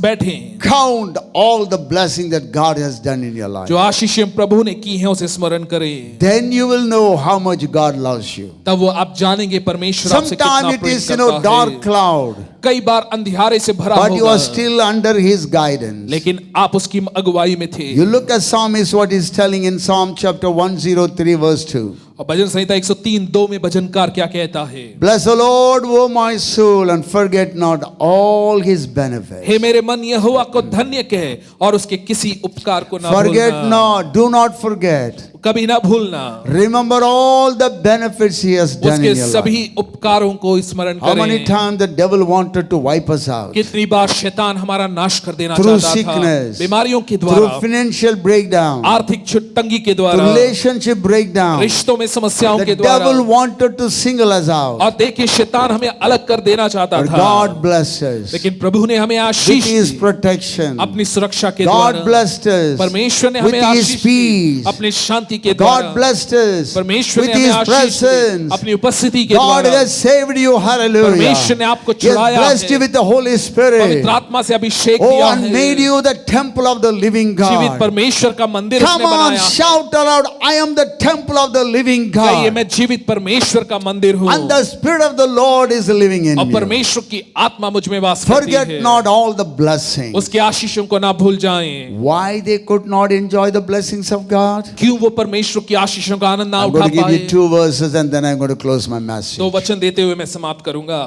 बैठें, Count all the blessing that God has done in your life. जो आशीषें प्रभु ने की हैं उसे स्मरण करें। Then you will know how much God loves you. तब वो आप जानेंगे परमेश्वर आपसे कितना Sometimes it प्रेम is, करता dark है। cloud, कई बार अंधियारे से भरा but you होगा, are still under his guidance. लेकिन आप उसकी अगुवाई में थे। You look at Psalmist, what he's telling in Psalm chapter 103 verse 2. और भजन संहिता 103:2 में भजनकार क्या कहता है? Bless the Lord, O my soul, and forget not all his benefits. हे मेरे मन यहोवा को धन्य कह और उसके किसी उपकार को ना Forget भूलना। not, do not forget. कभी ना भूलना, Remember all the benefits he has done उसके in your life. सभी उपकारों को स्मरण How many करें। times the devil wanted to wipe us out? कितनी बार शैतान हमारा नाश कर देना Through चाहता था, sickness, बीमारियों के through द्वारा, financial breakdown, आर्थिक तंगी के through द्वारा, relationship breakdown. रिश्तों में समस्याओं The के द्वारा। devil wanted to single us out. और देखिए, शैतान हमें अलग कर देना चाहता But था, God blessed us लेकिन प्रभु ने हमें with Ashish his the protection. अपनी सुरक्षा के God द्वारा। blessed us परमेश्वर ने with हमें his आशीष दी peace. अपनी शांति के God द्वारा। blessed us परमेश्वर with ने हमें his आशीष दी presence. अपनी उपस्थिति के God द्वारा। has saved you. Hallelujah. परमेश्वर ने आपको He has छुड़ाया blessed है। you with the Holy Spirit. पवित्र आत्मा से अभिषेक Oh, दिया and है। made you the temple of the living जीवित God. परमेश्वर का मंदिर Come उसने on, बनाया। shout aloud, I am the temple of the living कहिए, God. मैं जीवित परमेश्वर का मंदिर हूँ And the Spirit of the Lord is living in और you. परमेश्वर की आत्मा मुझ में वास करती Forget है। not all the blessings. उसके आशीषों को ना भूल जाएं। Why they could not enjoy the blessings of God? क्यों वो परमेश्वर की आशीषों का आनंद ना I'm उठा going to give पाए? you 2 verses and then I'm going to close my message. तो वचन देते हुए मैं समाप्त करूंगा।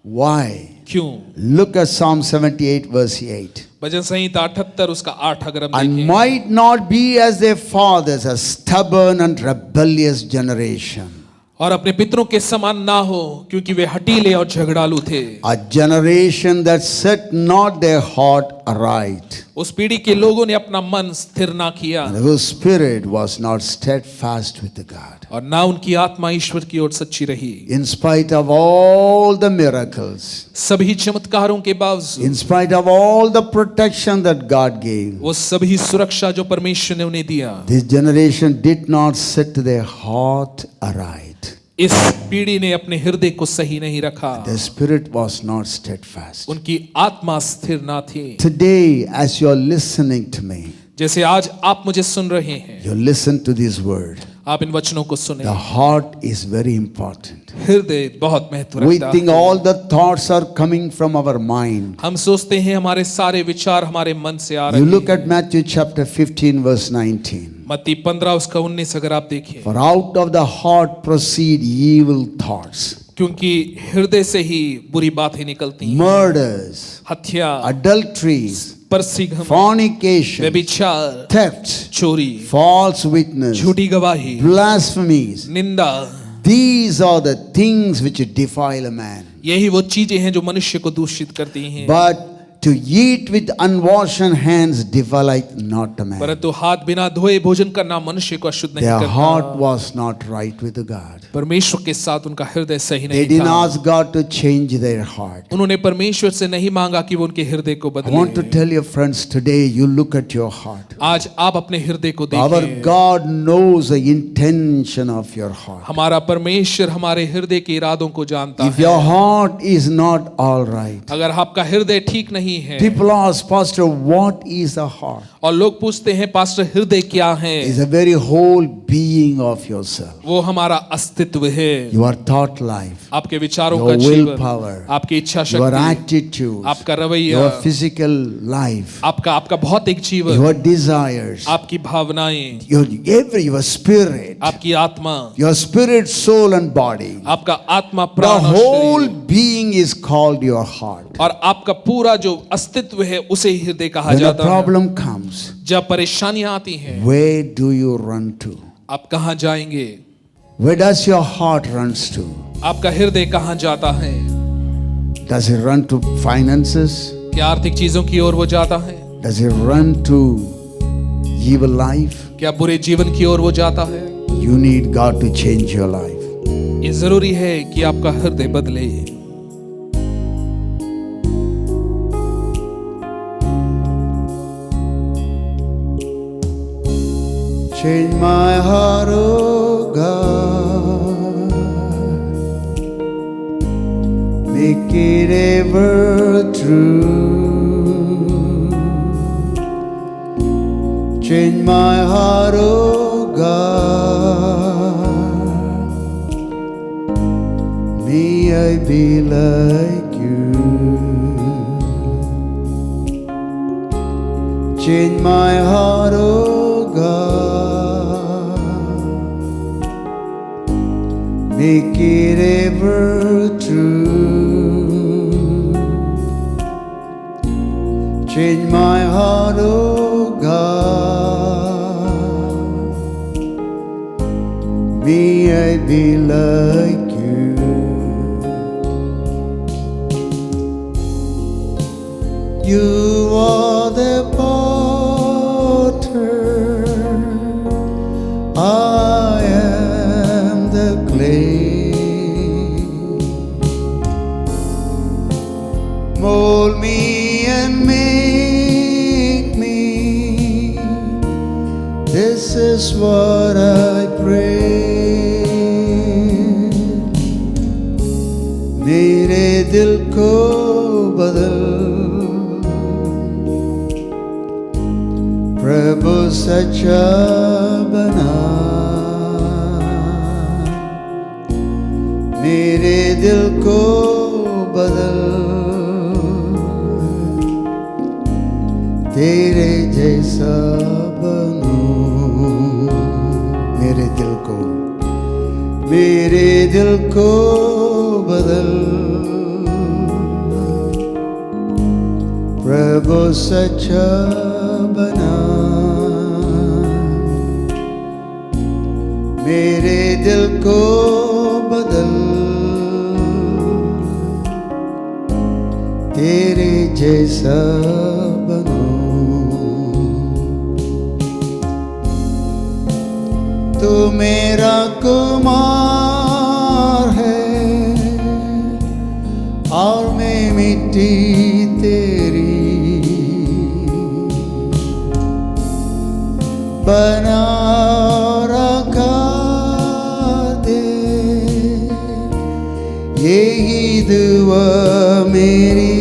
Why? क्यों? Look at Psalm 78 verse 8. भजन संहिता 78 उसका 8 अगर हम And देखें, might not be as their fathers, a stubborn and rebellious generation. और अपने पितरों के समान ना हो, क्योंकि वे हठीले और झगड़ालू थे। A generation that set not their heart aright, उस पीढ़ी के लोगों ने अपना मन स्थिर ना किया and whose spirit was not steadfast with God. और ना उनकी आत्मा ईश्वर की ओर सच्ची रही। In spite of all the miracles, सभी चमत्कारों के बावजूद, in spite of all the protection that God gave, वो सभी सुरक्षा जो परमेश्वर ने उन्हें दिया, this generation did not set their heart aright. इस पीढ़ी ने अपने हृदय को सही नहीं रखा। Their spirit was not steadfast. उनकी आत्मा स्थिर ना थी। Today, as you are listening to me, जैसे आज आप मुझे सुन रहे हैं, you listen to this word. आप इन वचनों को सुने। The heart is very important. हृदय बहुत महत्व We रखता think है। all the thoughts are coming from our mind. हम सोचते हैं हमारे सारे विचार हमारे मन से आ रहे You हैं। look at Matthew chapter 15 verse 19. मत्ती 15 उसका 19 अगर आप देखें, For out of the heart proceed evil thoughts, क्योंकि हृदय से ही बुरी बातें निकलती हैं। murders, हत्या, adulteries, परसीघम, fornication, व्यभिचार, thefts, चोरी, false witness, झूठी गवाही, blasphemies. निंदा, These are the things which defile a man. यही वो चीजें हैं जो मनुष्य को दूषित करती हैं। But to eat with unwashed hands defileth not a man. परंतु हाथ बिना धोए भोजन करना मनुष्य को अशुद्ध नहीं Their heart करता। was not right with God. परमेश्वर के साथ उनका हृदय सही They नहीं didn't था। ask God to change their heart. उन्होंने परमेश्वर से नहीं मांगा कि वो उनके हृदय को I want to बदले। tell you, friends, today you look at your heart. आज आप अपने हृदय को Our देखें। God knows the intention of your heart. हमारा परमेश्वर हमारे हृदय के इरादों को जानता If your है। heart is not all right, अगर आपका हृदय ठीक नहीं है, people ask, Pastor, what is the heart? और लोग पूछते हैं पास्टर हृदय क्या है? It's a very whole being of yourself. वो हमारा अस्तित्व है, Your thought life, आपके विचारों your का जीवन, willpower, आपकी इच्छा your शक्ति, attitudes, आपका रवैया, your physical life, आपका भौतिक जीवन, your desires, आपकी भावनाएं, your spirit, आपकी आत्मा, your spirit, soul, and body. आपका आत्मा The प्राण और whole शरीर, being is called your heart. और आपका पूरा जो अस्तित्व है उसे ही हृदय कहा When the जाता है। problem comes, जब परेशानियां आती हैं, where do you run to? आप कहाँ जाएंगे? Where does your heart runs to? आपका हृदय कहाँ जाता है? Does it run to finances? क्या आर्थिक चीजों की ओर वो जाता है? Does it run to evil life? क्या बुरे जीवन की ओर वो जाता है? You need God to change your life. ये जरूरी है कि आपका हृदय बदले। Change my heart, oh God. Make it ever true. Change my heart, oh God. May I be like you. Change my heart, oh God. Make it ever true. Change my heart, oh God. May I be like you. You are the potter, I am the clay. Mold me and make me. This is what I pray. मेरे दिल को बदल, प्रभु सच्चा बना। मेरे दिल को बदल, तेरे जैसा बनूं। मेरे दिल को बदल, प्रभु सच्चा बना। मेरे दिल को बदल, तेरे जैसा बनूं। तू मेरा कुमार है और मैं मिट्टी तेरी। बना रखा दे यही दुआ मेरी।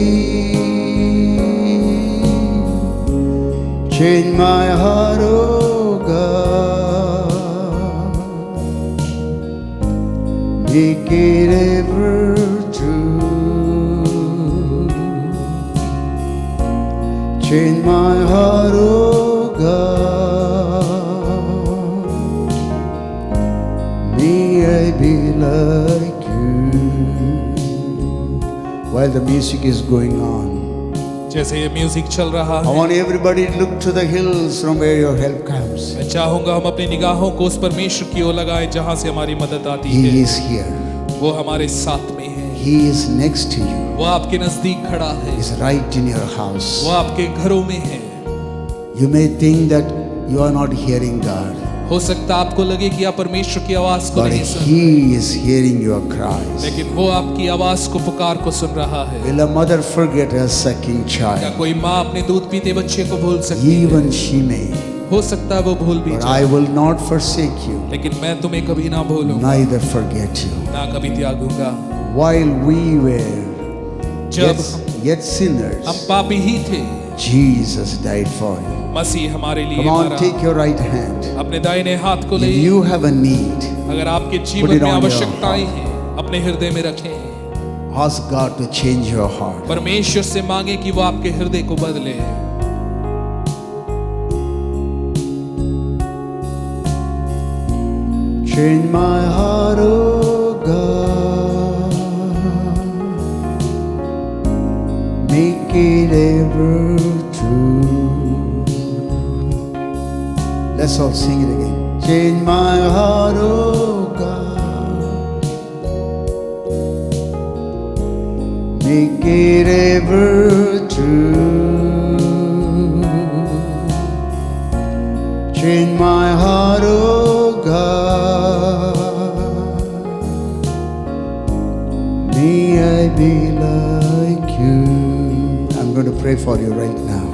Change my heart, oh God. Make it ever true. Change my heart, oh God. May I be like you. While the music is going on, जैसे ये म्यूजिक चल रहा I है, want everybody to look to the hills from where your help comes. मैं चाहूंगा हम अपनी निगाहों को उस परमेश्वर की ओर लगाएं जहां से हमारी मदद आती He है। is here. वो हमारे साथ में है, He is next to you. वो आपके नजदीक खड़ा है, He is right in your house. वो आपके घरों में है। You may think that you are not hearing God, हो सकता आपको लगे कि आप परमेश्वर की आवाज को but नहीं सुन, He is hearing your cries. लेकिन वो आपकी आवाज को, पुकार को सुन रहा है। Will a mother forget her sucking क्या child? कोई माँ अपने दूध पीते बच्चे को भूल सकती है? Even she may. हो सकता है वो भूल भी But जाए, I will not forsake you, लेकिन मैं तुम्हें कभी ना भूलूंगा, neither forget you. ना कभी त्यागूंगा। While we were जब yet sinners, हम पापी ही थे, Jesus died for you. मसीह हमारे लिए Come on, मरा। take your right hand. अपने दाहिने हाथ को ले। If you have a need, अगर आपके Put जीवन it में on your आवश्यकताएं हैं, अपने हृदय में रखें। ask God to change your heart. परमेश्वर से मांगे कि वो आपके हृदय को बदले। Change my heart, oh God. Make it ever true. Let's all sing it again. Change my heart, oh God. Make it ever true. Change my heart, oh God. May I be like you. I'm going to pray for you right now.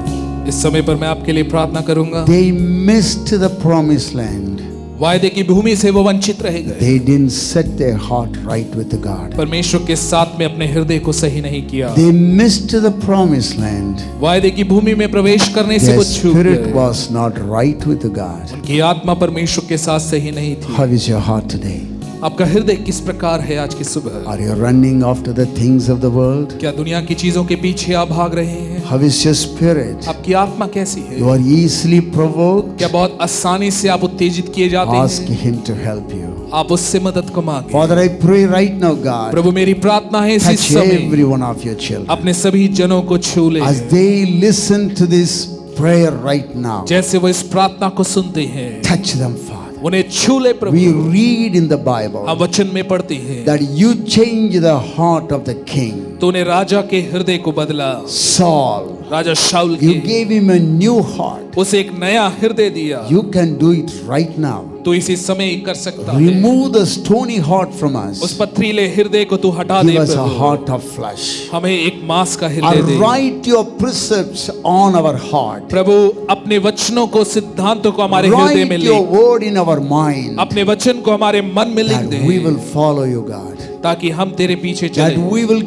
इस समय पर मैं आपके लिए प्रार्थना करूंगा। They missed the promised land. वायदे की भूमि से वो वंचित रह गए। They didn't set their heart right with God. परमेश्वर के साथ में अपने हृदय को सही नहीं किया। They missed the promised land. वायदे की भूमि में प्रवेश करने से Their वो चूक spirit गए। was not right with God. उनकी आत्मा परमेश्वर के साथ सही नहीं थी। How is your heart today? आपका हृदय किस प्रकार है आज की सुबह? Are you running after the things of the world? क्या दुनिया की चीजों के पीछे आप भाग रहे हैं? How is your spirit? आपकी आत्मा कैसी है? You are easily provoked. क्या बहुत आसानी से आप उत्तेजित किए जाते Ask हैं? Him to help you. आप उससे मदद को मांगे। Father, I pray right now, God, प्रभु मेरी प्रार्थना है इस touch समय every one of your children. अपने सभी जनों को छू ले। As they listen to this prayer right now, जैसे वो इस प्रार्थना को सुनते हैं, touch them, Father. उन्हें छू ले प्रभु। We read in the Bible हम वचन में पढ़ते हैं that you change the heart of the king, तूने राजा के हृदय को बदला। Saul. राजा शाऊल You के, gave him a new heart. उसे एक नया हृदय दिया। You can do it right now. तू इसी समय ही कर सकता है। Remove the stony heart from उस us. पथरीले हृदय को तू हटा दे Give us a Prabhu. heart of flesh. हमें एक मांस का हृदय And they write your precepts on our heart. प्रभु। अपने वचनों को, सिद्धांतों को हमारे हृदय में Write ले। your word in our mind. अपने वचन को हमारे मन में लिख That they, we will follow you, God. ताकि हम तेरे पीछे That चलें, we will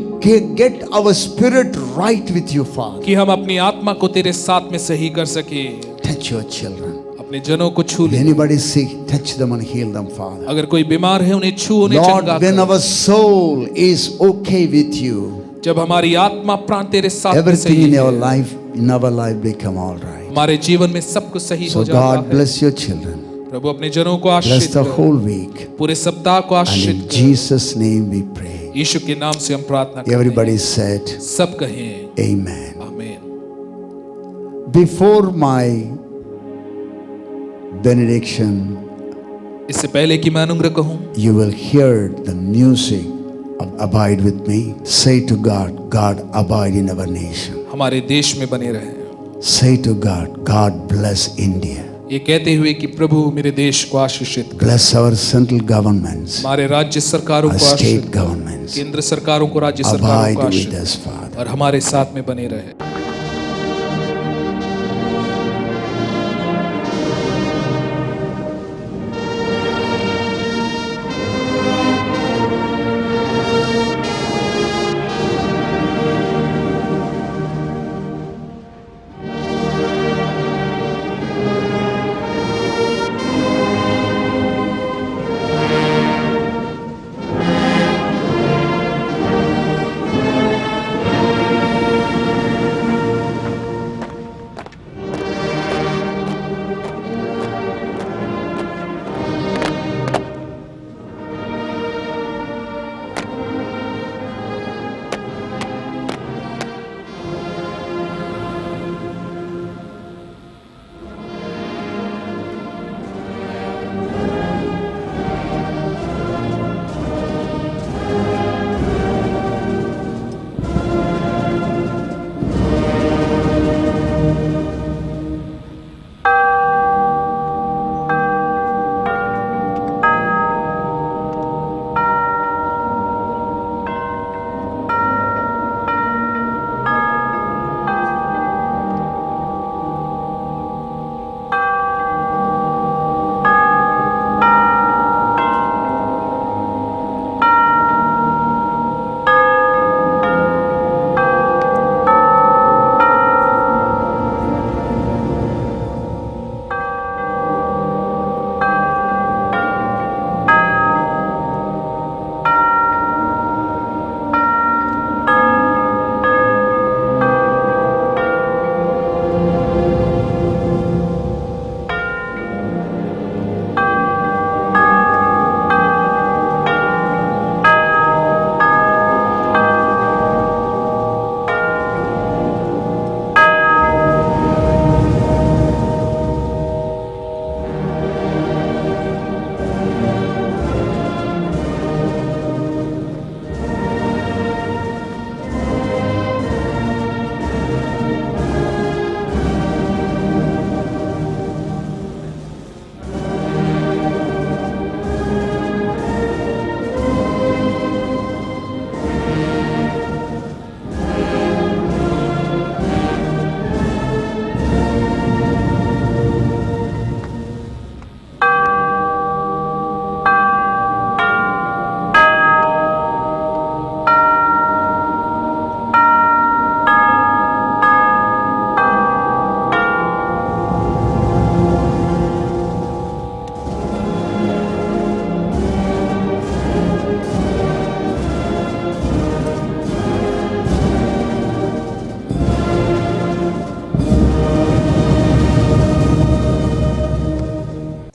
get our spirit right with you, Father. कि हम अपनी आत्मा को तेरे साथ में सही कर सके। Touch your children. अपने जनों को छू If ले। anybody sick, touch them and heal them, Father. अगर कोई बीमार है उन्हें छू, उन्हें Lord, चंगा when कर। our soul is okay with you, जब हमारी आत्मा प्राण तेरे साथ में everything सही in है, our life become all right. हमारे जीवन में सब कुछ सही So हो जाता God है। bless your children. प्रभु अपने जनों को Bless आशीष the कर, whole week. पूरे सप्ताह को And आशीष in कर। Jesus' name we pray. यीशु के नाम से हम प्रार्थना करते Everybody हैं। said, सब कहें Amen. आमीन। Before my benediction, इससे पहले कि मैं अनुग्रह कहूं, you will hear the music of Abide with Me. Say to God, God, abide in our nation. हमारे देश में बने रहे। Say to God, God, bless India. ये कहते हुए कि प्रभु मेरे देश को आशीषित कर, Bless our central governments, हमारे राज्य सरकारों our को आशीषित state कर, governments. केंद्र सरकारों को, राज्य सरकारों Abide को with आशीषित us, कर, Father. और हमारे साथ में बने रहे।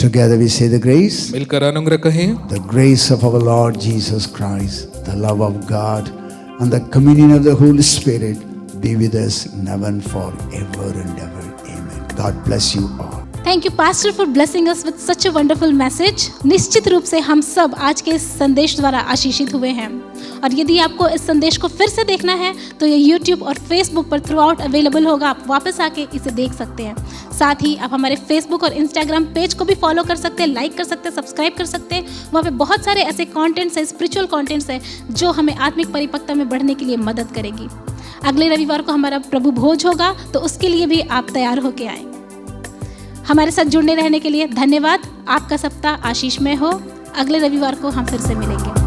Together we say the grace. मिलकर अनुग्रह कहें। The grace of our Lord Jesus Christ, the love of God, and the communion of the Holy Spirit be with us now and forever and ever. Amen. God bless you all. Thank you pastor for blessing us with such a wonderful message. निश्चित रूप से हम सब आज के इस संदेश द्वारा आशीषित हुए हैं, और यदि आपको इस संदेश को फिर से देखना है तो ये यूट्यूब और फेसबुक पर थ्रू आउट अवेलेबल होगा। आप वापस आके इसे देख सकते हैं। साथ ही आप हमारे फेसबुक और इंस्टाग्राम पेज को भी फॉलो कर सकते हैं, लाइक कर सकते हैं, सब्सक्राइब कर सकते हैं। वहाँ पे बहुत सारे ऐसे कॉन्टेंट्स हैं, स्पिरिचुअल कॉन्टेंट्स हैं जो हमें आत्मिक परिपक्वता में बढ़ने के लिए मदद करेगी। अगले रविवार को हमारा प्रभु भोज होगा, तो उसके लिए भी आप तैयार होके आएँ। हमारे साथ जुड़ने रहने के लिए धन्यवाद। आपका सप्ताह आशीषमय हो। अगले रविवार को हम फिर से मिलेंगे।